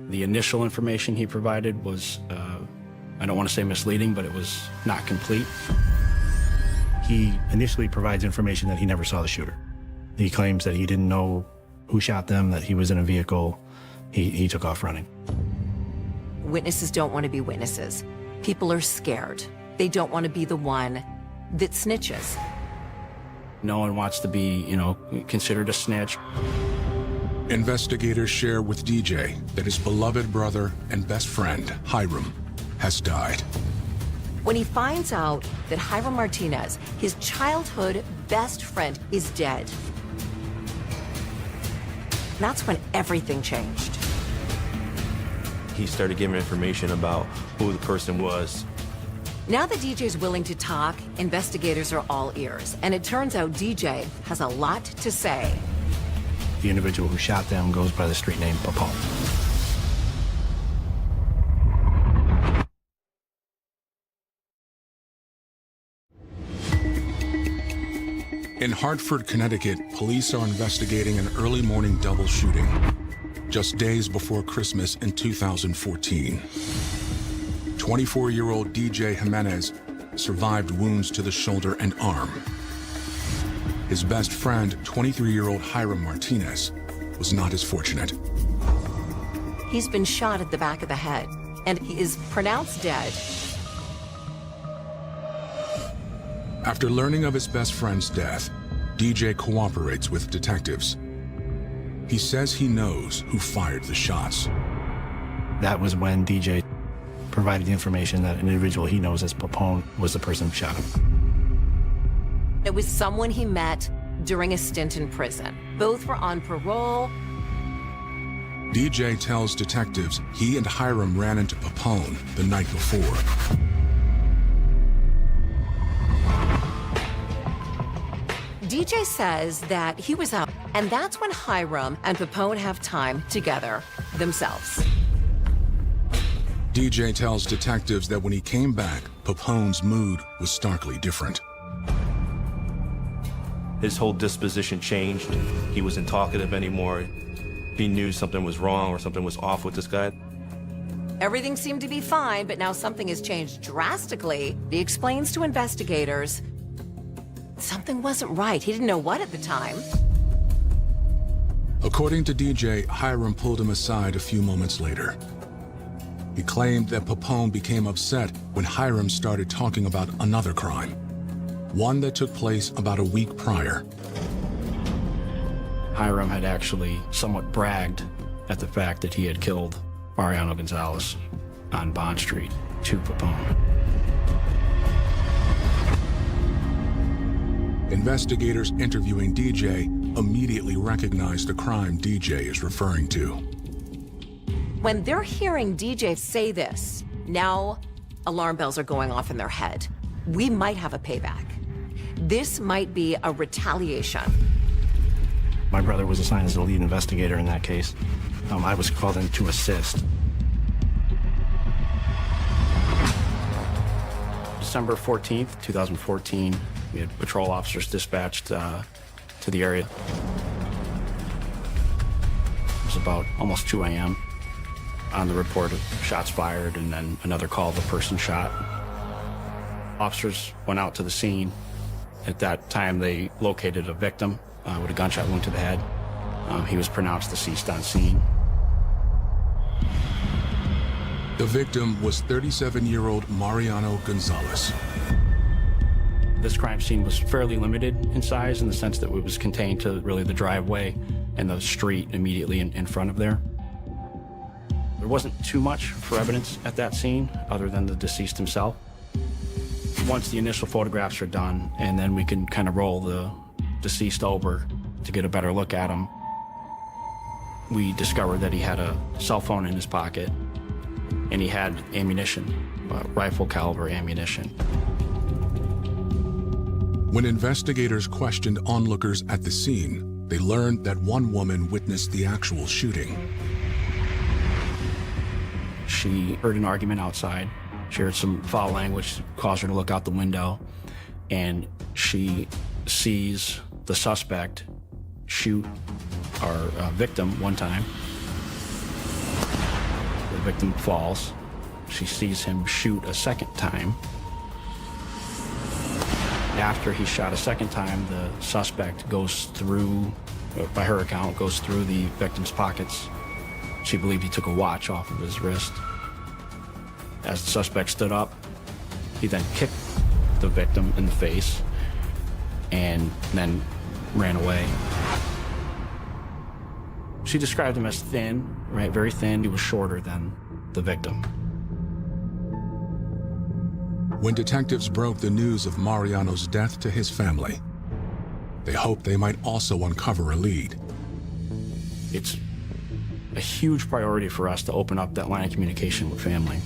The initial information he provided was, I don't want to say misleading, but it was not complete. He initially provides information that he never saw the shooter. He claims that he didn't know who shot them, that he was in a vehicle he took off running. Witnesses don't want to be witnesses. People are scared. They don't want to be the one that snitches. No one wants to be, considered a snitch. Investigators share with DJ that his beloved brother and best friend, Hiram, has died. When he finds out that Hiram Martinez, his childhood best friend, is dead, that's when everything changed. He started giving information about who the person was. Now that DJ's willing to talk, investigators are all ears. And it turns out DJ has a lot to say. The individual who shot them goes by the street name Papone. In Hartford, Connecticut, police are investigating an early morning double shooting just days before Christmas in 2014. 24-year-old DJ Jimenez survived wounds to the shoulder and arm. His best friend, 23-year-old Hiram Martinez, was not as fortunate. He's been shot at the back of the head, and he is pronounced dead. After learning of his best friend's death, DJ cooperates with detectives. He says he knows who fired the shots. That was when DJ provided the information that an individual he knows as Papone was the person who shot him. It was someone he met during a stint in prison. Both were on parole. DJ tells detectives he and Hiram ran into Papone the night before. DJ says that he was out, and that's when Hiram and Papone have time together themselves. DJ tells detectives that when he came back, Papone's mood was starkly different. His whole disposition changed. He wasn't talkative anymore. He knew something was wrong or something was off with this guy. Everything seemed to be fine, but now something has changed drastically. He explains to investigators something wasn't right. He didn't know what at the time. According to DJ, Hiram pulled him aside a few moments later. He claimed that Papone became upset when Hiram started talking about another crime, one that took place about a week prior. Hiram had actually somewhat bragged at the fact that he had killed Mariano Gonzalez on Bond Street to Papone. Investigators interviewing DJ immediately recognized the crime DJ is referring to. When they're hearing DJ say this, now alarm bells are going off in their head. We might have a payback. This might be a retaliation. My brother was assigned as the lead investigator in that case. I was called in to assist. December 14th, 2014, we had patrol officers dispatched to the area. It was about almost 2 a.m. on the report of shots fired and then another call of a person shot. Officers went out to the scene. At that time, they located a victim with a gunshot wound to the head. He was pronounced deceased on scene. The victim was 37-year-old Mariano Gonzalez. This crime scene was fairly limited in size in the sense that it was contained to really the driveway and the street immediately in front of there. There wasn't too much for evidence at that scene other than the deceased himself. Once the initial photographs are done, and then we can kind of roll the deceased over to get a better look at him, we discovered that he had a cell phone in his pocket and he had ammunition, rifle caliber ammunition. When investigators questioned onlookers at the scene, they learned that one woman witnessed the actual shooting. She heard an argument outside. She heard some foul language, caused her to look out the window, and she sees the suspect shoot our victim one time. The victim falls. She sees him shoot a second time. After he shot a second time, the suspect goes through, by her account, goes through the victim's pockets She believed he took a watch off of his wrist. As the suspect stood up, he then kicked the victim in the face and then ran away. She described him as thin, right? Very thin. He was shorter than the victim. When detectives broke the news of Mariano's death to his family, they hoped they might also uncover a lead. It's a huge priority for us to open up that line of communication with family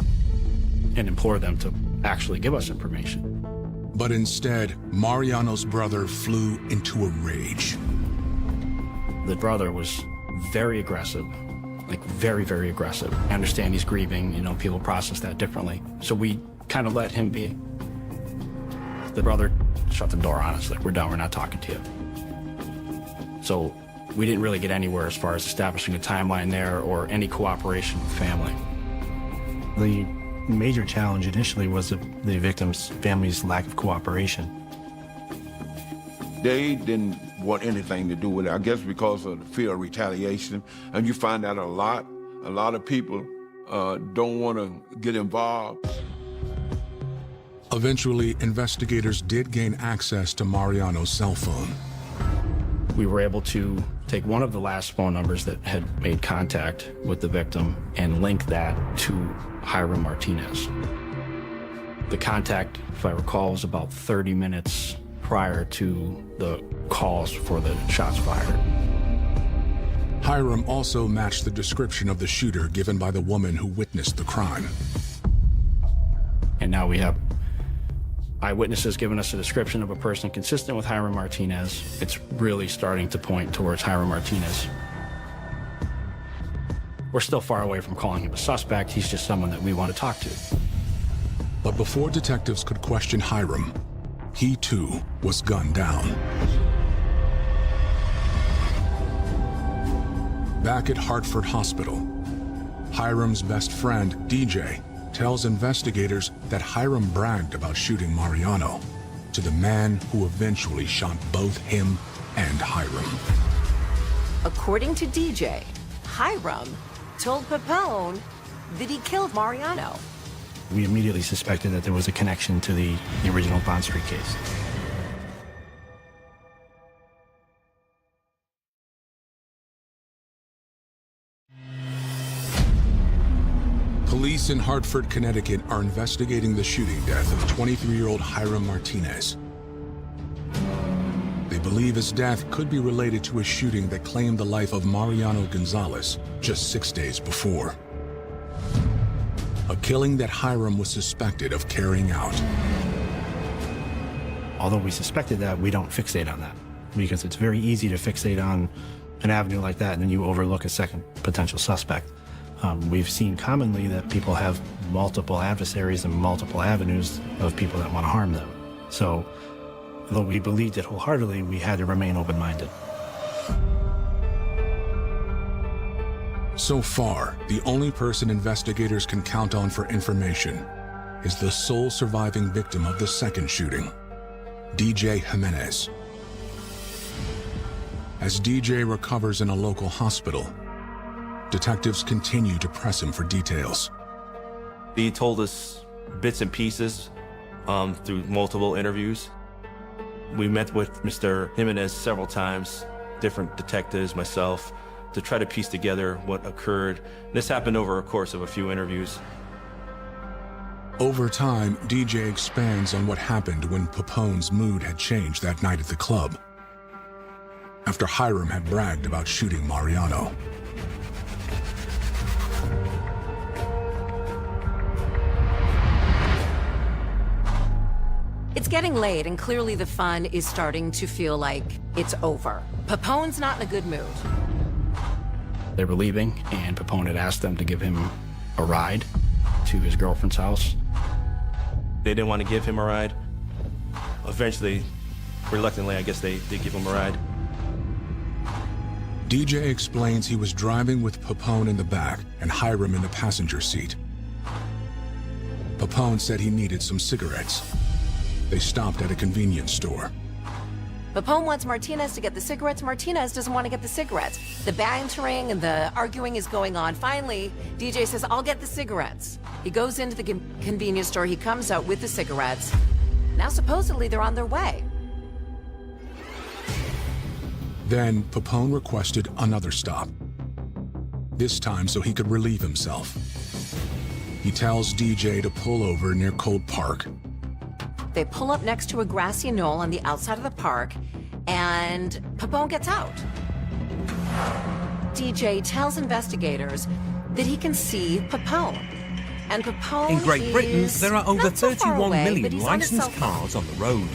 and implore them to actually give us information. But instead, Mariano's brother flew into a rage. The brother was very aggressive, like very, very aggressive. I understand he's grieving, you know, people process that differently. So we kind of let him be. The brother shut the door on us, like, we're done, we're not talking to you. So we didn't really get anywhere as far as establishing a timeline there or any cooperation with family. The major challenge initially was the victim's family's lack of cooperation. They didn't want anything to do with it, I guess because of the fear of retaliation. And you find out a lot of people don't want to get involved. Eventually, investigators did gain access to Mariano's cell phone. We were able to take one of the last phone numbers that had made contact with the victim and link that to Hiram Martinez. The contact, if I recall, was about 30 minutes prior to the calls for the shots fired. Hiram also matched the description of the shooter given by the woman who witnessed the crime. And now we have eyewitnesses giving us a description of a person consistent with Hiram Martinez. It's really starting to point towards Hiram Martinez. We're still far away from calling him a suspect. He's just someone that we want to talk to. But before detectives could question Hiram, he too was gunned down. Back at Hartford Hospital, Hiram's best friend, DJ, tells investigators that Hiram bragged about shooting Mariano to the man who eventually shot both him and Hiram. According to DJ, Hiram told Pepone that he killed Mariano. We immediately suspected that there was a connection to the original Bond Street case. Police in Hartford, Connecticut are investigating the shooting death of 23-year-old Hiram Martinez. They believe his death could be related to a shooting that claimed the life of Mariano Gonzalez just 6 days before. A killing that Hiram was suspected of carrying out. Although we suspected that, we don't fixate on that because it's very easy to fixate on an avenue like that and then you overlook a second potential suspect. We've seen commonly that people have multiple adversaries and multiple avenues of people that want to harm them. So, though we believed it wholeheartedly, we had to remain open-minded. So far, the only person investigators can count on for information is the sole surviving victim of the second shooting, DJ Jimenez. As DJ recovers in a local hospital, detectives continue to press him for details. He told us bits and pieces through multiple interviews. We met with Mr. Jimenez several times, different detectives, myself, to try to piece together what occurred. This happened over a course of a few interviews. Over time, DJ expands on what happened when Pepone's mood had changed that night at the club, after Hiram had bragged about shooting Mariano. It's getting late, and clearly the fun is starting to feel like it's over. Pepone's not in a good mood. They were leaving, and Pepone had asked them to give him a ride to his girlfriend's house. They didn't want to give him a ride. Eventually, reluctantly, I guess they did give him a ride. DJ explains he was driving with Pepone in the back and Hiram in the passenger seat. Pepone said he needed some cigarettes. They stopped at a convenience store. Papone wants Martinez to get the cigarettes. Martinez doesn't want to get the cigarettes. The bantering and the arguing is going on. Finally, DJ says, I'll get the cigarettes. He goes into the convenience store. He comes out with the cigarettes. Now, supposedly, they're on their way. Then Papone requested another stop. This time so he could relieve himself. He tells DJ to pull over near Cold Park. They pull up next to a grassy knoll on the outside of the park, and Papone gets out. DJ tells investigators that he can see Papone. And Papone In Great Britain, there are over not so far 31 away, but million he's on his cell licensed phone. cars on the road.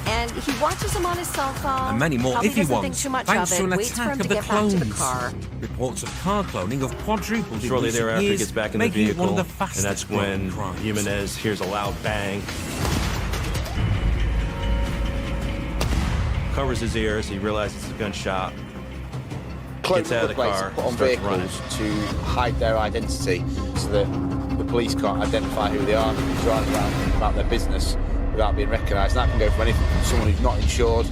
And he watches him on his cell phone. And many more probably if he doesn't wants, think too much thanks of to it, an waits for attack him of to the get back to the clones. car. Reports of car cloning have quadrupled in Shortly recent thereafter, he years, gets back in the making it vehicle, one of the and fastest that's when growing crimes. Jimenez hears a loud bang. Covers his ears, he realizes it's a gunshot. Gets out of the car, put on starts running. vehicles to hide their identity so that the police can't identify who they are and be driving around about their business without being recognised. That can go from anything from someone who's not insured.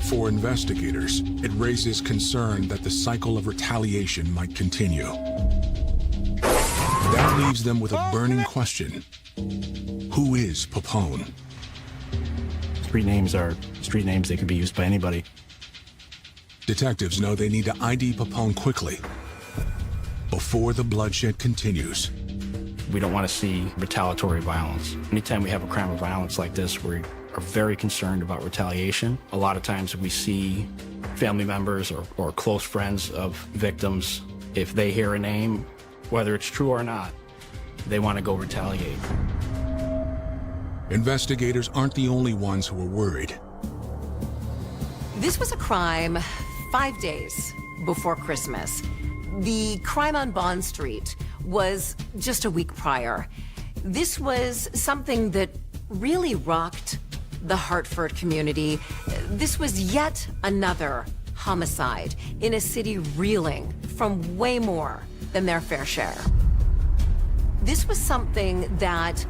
For investigators, it raises concern that the cycle of retaliation might continue. That leaves them with a burning question. Who is Papone? Street names are street names. They could be used by anybody. Detectives know they need to ID Papone quickly before the bloodshed continues. We don't want to see retaliatory violence. Anytime we have a crime of violence like this, we are very concerned about retaliation. A lot of times we see family members or close friends of victims, if they hear a name, whether it's true or not, they want to go retaliate. Investigators aren't the only ones who are worried. This was a crime 5 days before Christmas. The crime on Bond Street was just a week prior. This was something that really rocked the Hartford community. This was yet another homicide in a city reeling from way more than their fair share. This was something that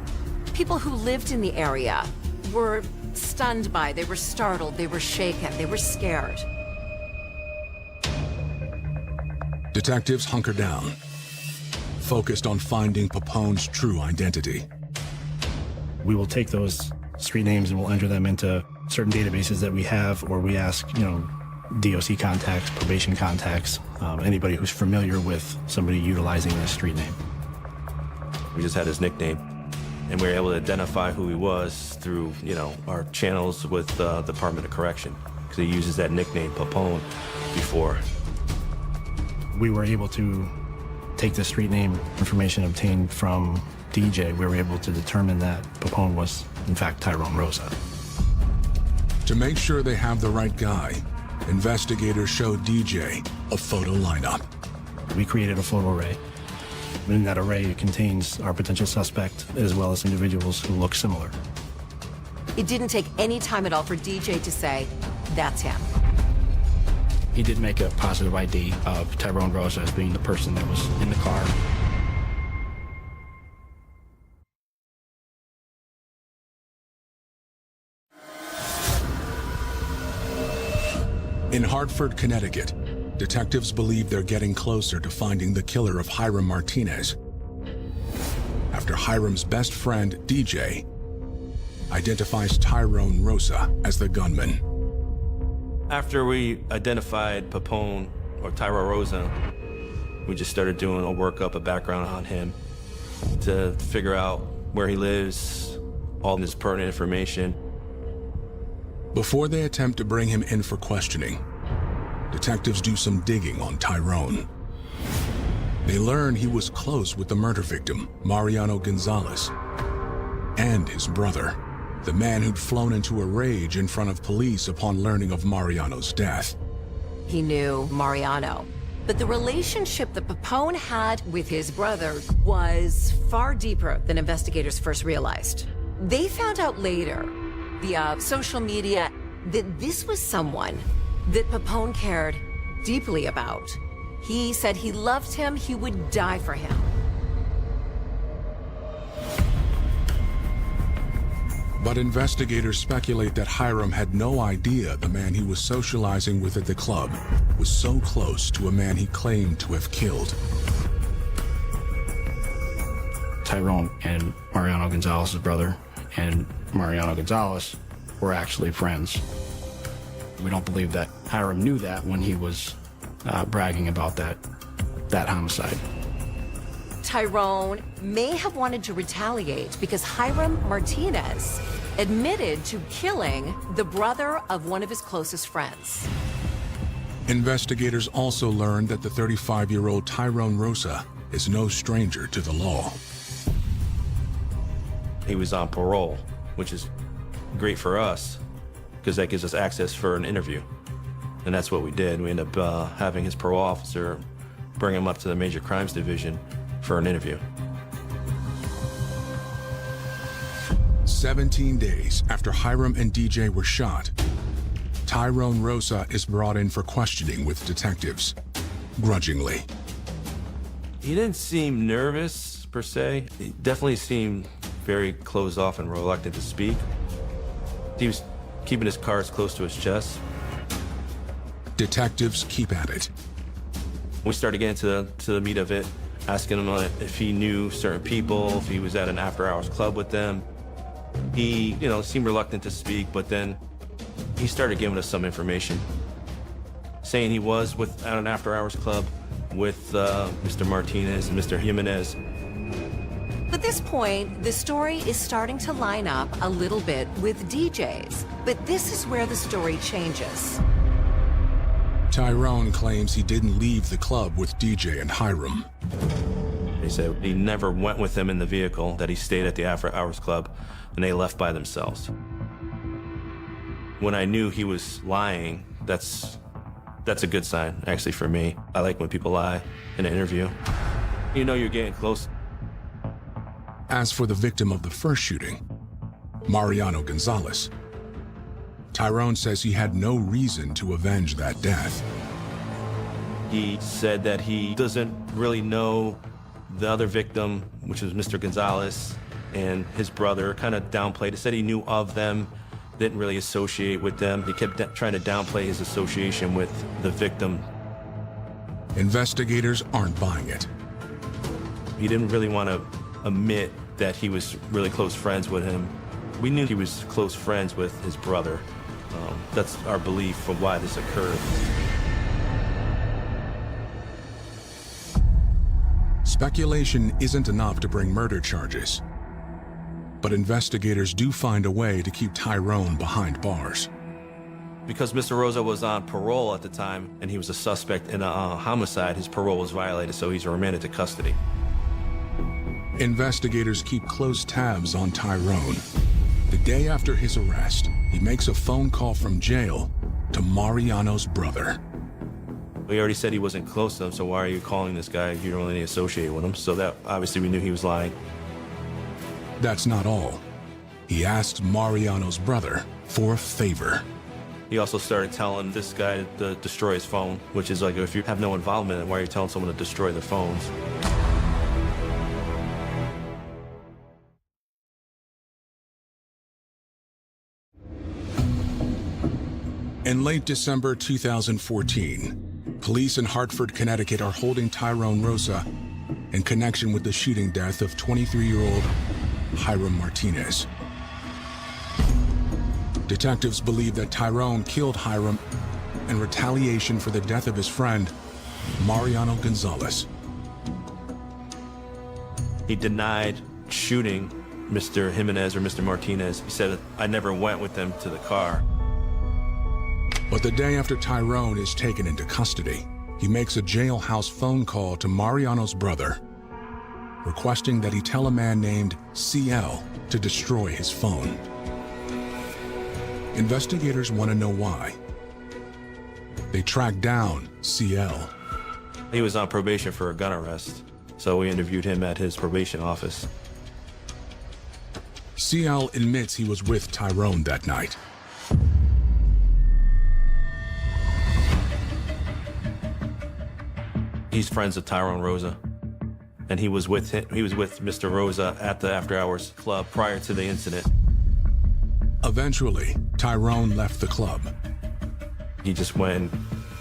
people who lived in the area were stunned by. They were startled, they were shaken, they were scared. Detectives hunker down, focused on finding Papone's true identity. We will take those street names and we'll enter them into certain databases that we have, or we ask, DOC contacts, probation contacts, anybody who's familiar with somebody utilizing this street name. We just had his nickname, and we were able to identify who he was through, our channels with the Department of Correction, because he uses that nickname, Papone, before. We were able to take the street name information obtained from DJ. We were able to determine that Papone was, in fact, Tyrone Rosa. To make sure they have the right guy, investigators show DJ a photo lineup. We created a photo array. In that array, it contains our potential suspect as well as individuals who look similar. It didn't take any time at all for DJ to say, that's him. He did make a positive ID of Tyrone Rosa as being the person that was in the car. In Hartford, Connecticut, detectives believe they're getting closer to finding the killer of Hiram Martinez. After Hiram's best friend, DJ, identifies Tyrone Rosa as the gunman. After we identified Papone, or Tyrone Rosa, we just started doing a workup, a background on him to figure out where he lives, all this pertinent information. Before they attempt to bring him in for questioning, detectives do some digging on Tyrone. They learn he was close with the murder victim, Mariano Gonzalez, and his brother, the man who'd flown into a rage in front of police upon learning of Mariano's death. He knew Mariano, but the relationship that Papone had with his brother was far deeper than investigators first realized. They found out later, via social media, that this was someone that Papone cared deeply about. He said he loved him, he would die for him. But investigators speculate that Hiram had no idea the man he was socializing with at the club was so close to a man he claimed to have killed. Tyrone and Mariano Gonzalez's brother and Mariano Gonzalez were actually friends. We don't believe that Hiram knew that when he was bragging about that homicide. Tyrone may have wanted to retaliate because Hiram Martinez admitted to killing the brother of one of his closest friends. Investigators also learned that the 35-year-old Tyrone Rosa is no stranger to the law. He was on parole, which is great for us because that gives us access for an interview. And that's what we did. We ended up having his parole officer bring him up to the Major Crimes Division for an interview. 17 days after Hiram and DJ were shot, Tyrone Rosa is brought in for questioning with detectives, grudgingly. He didn't seem nervous, per se. He definitely seemed very closed off and reluctant to speak. He was keeping his cards close to his chest. Detectives keep at it. We started getting to the meat of it, asking him if he knew certain people, if he was at an after-hours club with them. He, seemed reluctant to speak, but then he started giving us some information, saying he was at an after-hours club with Mr. Martinez and Mr. Jimenez. At this point, the story is starting to line up a little bit with DJ's, but this is where the story changes. Tyrone claims he didn't leave the club with DJ and Hiram. He said he never went with them in the vehicle, that he stayed at the after-hours club, and they left by themselves. When I knew he was lying, that's a good sign, actually, for me. I like when people lie in an interview. You know you're getting close. As for the victim of the first shooting, Mariano Gonzalez, Tyrone says he had no reason to avenge that death. He said that he doesn't really know the other victim, which was Mr. Gonzalez, and his brother, kind of downplayed. He said he knew of them, didn't really associate with them. He kept trying to downplay his association with the victim. Investigators aren't buying it. He didn't really want to admit that he was really close friends with him. We knew he was close friends with his brother. That's our belief of why this occurred. Speculation isn't enough to bring murder charges, but investigators do find a way to keep Tyrone behind bars. Because Mr. Rosa was on parole at the time, and he was a suspect in a homicide, his parole was violated, so he's remanded to custody. Investigators keep close tabs on Tyrone. The day after his arrest, he makes a phone call from jail to Mariano's brother. We already said he wasn't close to him, so why are you calling this guy if you don't really associate with him? So that, obviously, we knew he was lying. That's not all. He asked Mariano's brother for a favor. He also started telling this guy to destroy his phone, which is like, if you have no involvement, why are you telling someone to destroy their phones? In late December 2014, police in Hartford, Connecticut are holding Tyrone Rosa in connection with the shooting death of 23-year-old Hiram Martinez. Detectives believe that Tyrone killed Hiram in retaliation for the death of his friend, Mariano Gonzalez. He denied shooting Mr. Jimenez or Mr. Martinez. He said, I never went with them to the car. But the day after Tyrone is taken into custody, he makes a jailhouse phone call to Mariano's brother, requesting that he tell a man named CL to destroy his phone. Investigators want to know why. They track down CL. He was on probation for a gun arrest, so we interviewed him at his probation office. CL admits he was with Tyrone that night. He's friends with Tyrone Rosa, and he was with Mr. Rosa at the after-hours club prior to the incident. Eventually, Tyrone left the club. He just went,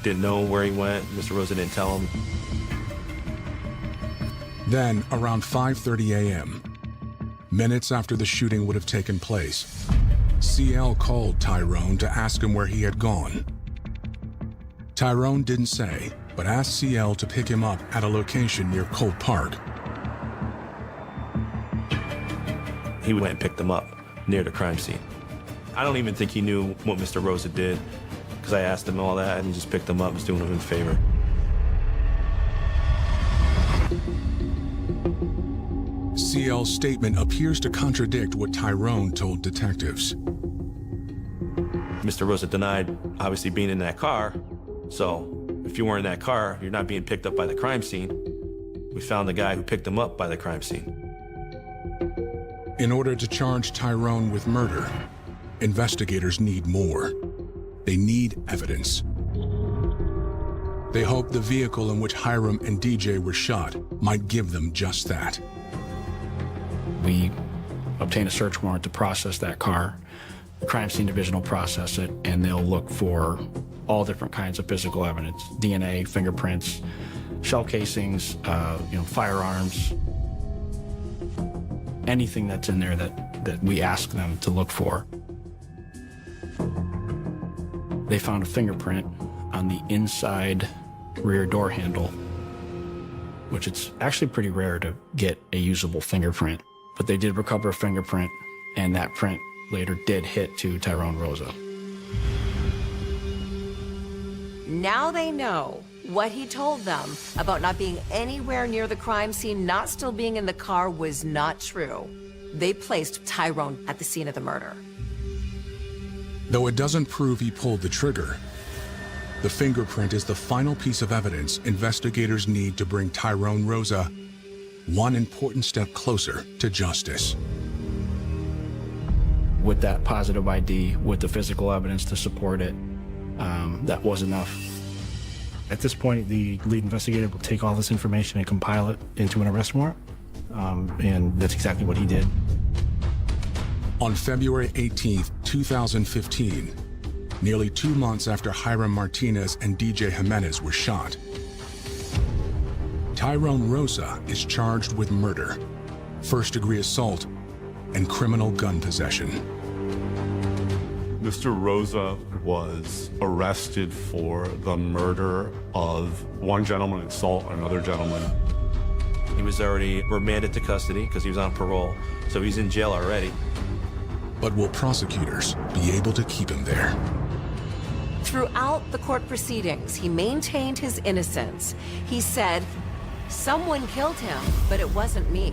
didn't know where he went. Mr. Rosa didn't tell him. Then, around 5:30 a.m., minutes after the shooting would have taken place, CL called Tyrone to ask him where he had gone. Tyrone didn't say, but asked CL to pick him up at a location near Colt Park. He went and picked him up near the crime scene. I don't even think he knew what Mr. Rosa did, because I asked him all that and he just picked him up and was doing him a favor. CL's statement appears to contradict what Tyrone told detectives. Mr. Rosa denied, obviously, being in that car. So if you weren't in that car, you're not being picked up by the crime scene. We found the guy who picked him up by the crime scene. In order to charge Tyrone with murder, investigators need more. They need evidence. They hope the vehicle in which Hiram and DJ were shot might give them just that. We obtain a search warrant to process that car. The crime scene division will process it, and they'll look for all different kinds of physical evidence: DNA, fingerprints, shell casings, firearms, anything that's in there that we ask them to look for. They found a fingerprint on the inside rear door handle, which it's actually pretty rare to get a usable fingerprint. But they did recover a fingerprint, and that print later did hit to Tyrone Rosa. Now they know what he told them about not being anywhere near the crime scene, not still being in the car, was not true. They placed Tyrone at the scene of the murder. Though it doesn't prove he pulled the trigger, the fingerprint is the final piece of evidence investigators need to bring Tyrone Rosa one important step closer to justice. With that positive ID, with the physical evidence to support it, that was enough. At this point, the lead investigator will take all this information and compile it into an arrest warrant, and that's exactly what he did. On February 18th, 2015, nearly 2 months after Hiram Martinez and DJ Jimenez were shot, Tyrone Rosa is charged with murder, first-degree assault, and criminal gun possession. Mr. Rosa was arrested for the murder of one gentleman and assault on another gentleman. He was already remanded to custody because he was on parole, so he's in jail already. But will prosecutors be able to keep him there? Throughout the court proceedings, he maintained his innocence. He said, "Someone killed him, but it wasn't me."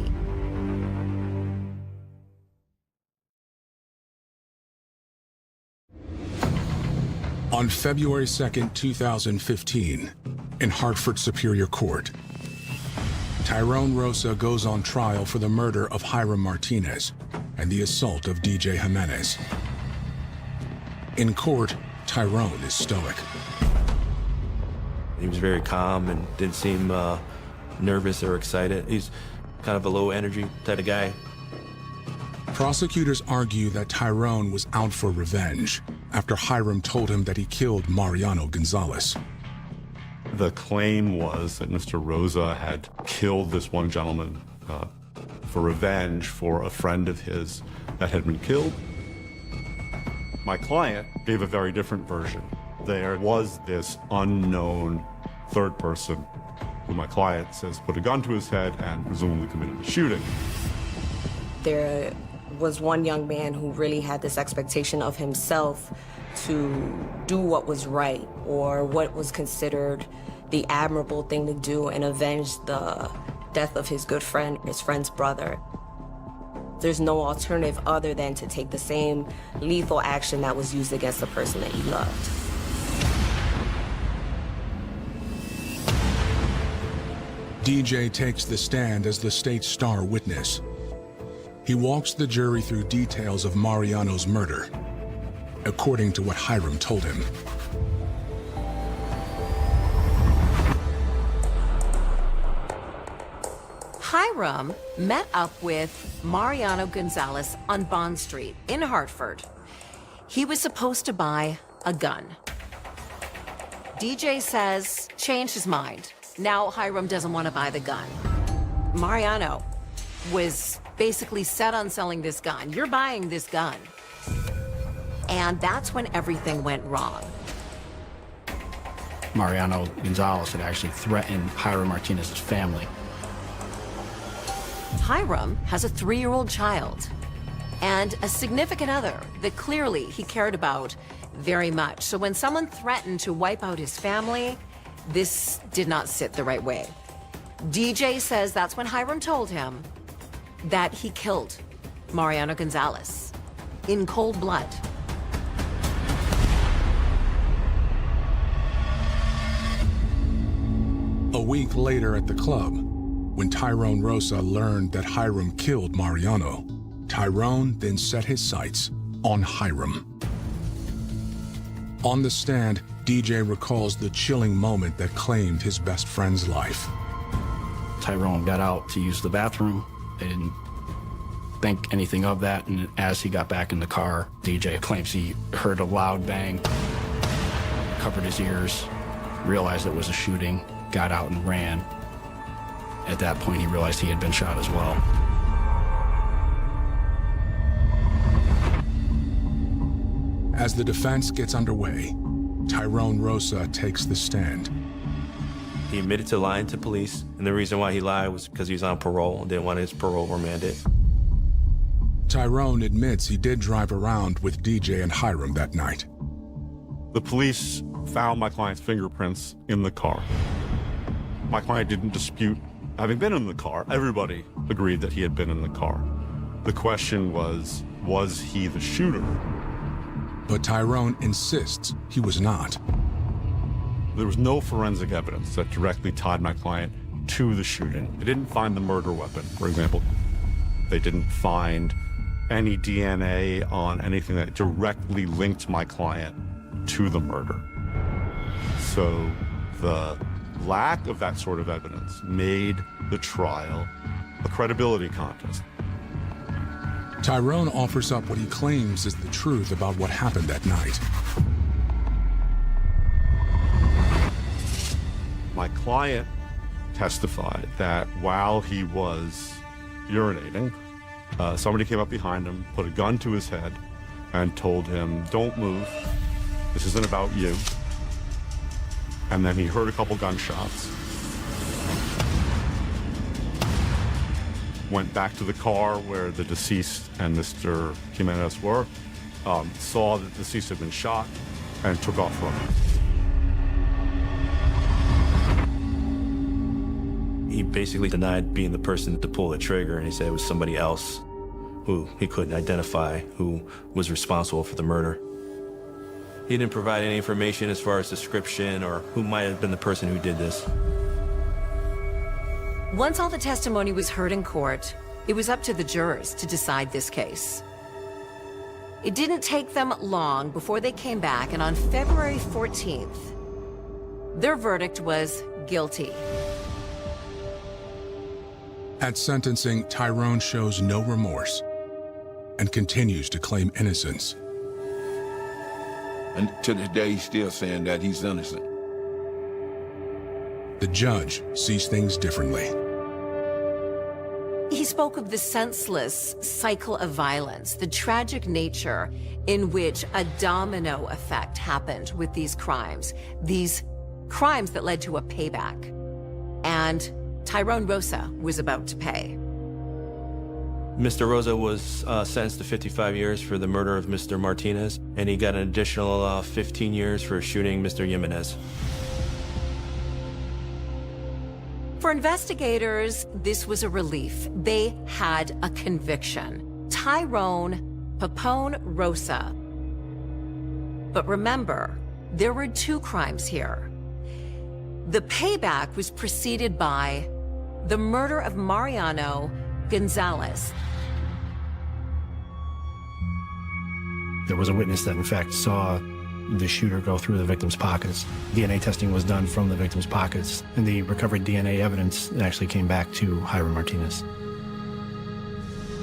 On February 2nd, 2015, in Hartford Superior Court, Tyrone Rosa goes on trial for the murder of Hiram Martinez and the assault of DJ Jimenez. In court, Tyrone is stoic. He was very calm and didn't seem nervous or excited. He's kind of a low energy type of guy. Prosecutors argue that Tyrone was out for revenge after Hiram told him that he killed Mariano Gonzalez. The claim was that Mr. Rosa had killed this one gentleman for revenge for a friend of his that had been killed. My client gave a very different version. There was this unknown third person who my client says put a gun to his head and presumably committed the shooting. There was one young man who really had this expectation of himself to do what was right or what was considered the admirable thing to do and avenge the death of his good friend, his friend's brother. There's no alternative other than to take the same lethal action that was used against the person that he loved. DJ takes the stand as the state's star witness. He walks the jury through details of Mariano's murder, according to what Hiram told him. Hiram met up with Mariano Gonzalez on Bond Street in Hartford. He was supposed to buy a gun. DJ says, changed his mind. Now Hiram doesn't want to buy the gun. Mariano was basically set on selling this gun. You're buying this gun. And that's when everything went wrong. Mariano Gonzalez had actually threatened Hiram Martinez's family. Hiram has a 3-year-old child and a significant other that clearly he cared about very much. So when someone threatened to wipe out his family, this did not sit the right way. DJ says that's when Hiram told him that he killed Mariano Gonzalez in cold blood. A week later at the club, when Tyrone Rosa learned that Hiram killed Mariano, Tyrone then set his sights on Hiram. On the stand, DJ recalls the chilling moment that claimed his best friend's life. Tyrone got out to use the bathroom. They didn't think anything of that, and as he got back in the car, DJ claims he heard a loud bang, covered his ears, realized it was a shooting, got out and ran. At that point, he realized he had been shot as well. As the defense gets underway, Tyrone Rosa takes the stand. He admitted to lying to police, and the reason why he lied was because he was on parole and didn't want his parole remanded. Tyrone admits he did drive around with DJ and Hiram that night. The police found my client's fingerprints in the car. My client didn't dispute having been in the car. Everybody agreed that he had been in the car. The question was he the shooter? But Tyrone insists he was not. There was no forensic evidence that directly tied my client to the shooting. They didn't find the murder weapon, for example. They didn't find any DNA on anything that directly linked my client to the murder. So the lack of that sort of evidence made the trial a credibility contest. Tyrone offers up what he claims is the truth about what happened that night. My client testified that while he was urinating, somebody came up behind him, put a gun to his head, and told him, "Don't move. This isn't about you." And then he heard a couple gunshots. Went back to the car where the deceased and Mr. Jimenez were, saw that the deceased had been shot, and took off running. He basically denied being the person to pull the trigger, and he said it was somebody else who he couldn't identify who was responsible for the murder. He didn't provide any information as far as description or who might have been the person who did this. Once all the testimony was heard in court, it was up to the jurors to decide this case. It didn't take them long before they came back, and on February 14th, their verdict was guilty. At sentencing, Tyrone shows no remorse and continues to claim innocence. And to this day, he's still saying that he's innocent. The judge sees things differently. He spoke of the senseless cycle of violence, the tragic nature in which a domino effect happened with these crimes that led to a payback. And Tyrone Rosa was about to pay. Mr. Rosa was sentenced to 55 years for the murder of Mr. Martinez, and he got an additional 15 years for shooting Mr. Jimenez. For investigators, this was a relief. They had a conviction. Tyrone Papone Rosa. But remember, there were two crimes here. The payback was preceded by the murder of Mariano Gonzalez. There was a witness that, in fact, saw the shooter go through the victim's pockets. DNA testing was done from the victim's pockets, and the recovered DNA evidence actually came back to Hiram Martinez.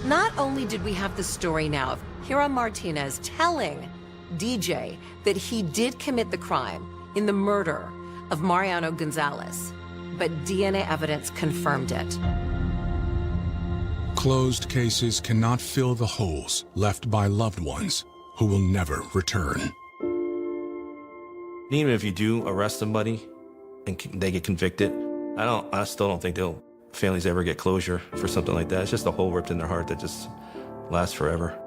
Not only did we have the story now of Hiram Martinez telling DJ that he did commit the crime in the murder of Mariano Gonzalez, but DNA evidence confirmed it. Closed cases cannot fill the holes left by loved ones who will never return. Even if you do arrest somebody and they get convicted, I still don't think families ever get closure for something like that. It's just a hole ripped in their heart that just lasts forever.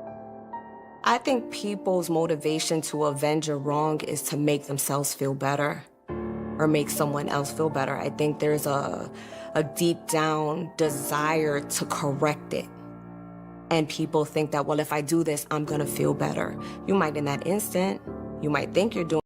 I think people's motivation to avenge a wrong is to make themselves feel better or make someone else feel better. I think there's a deep down desire to correct it. And people think that, well, if I do this, I'm gonna feel better. You might in that instant, you might think you're doing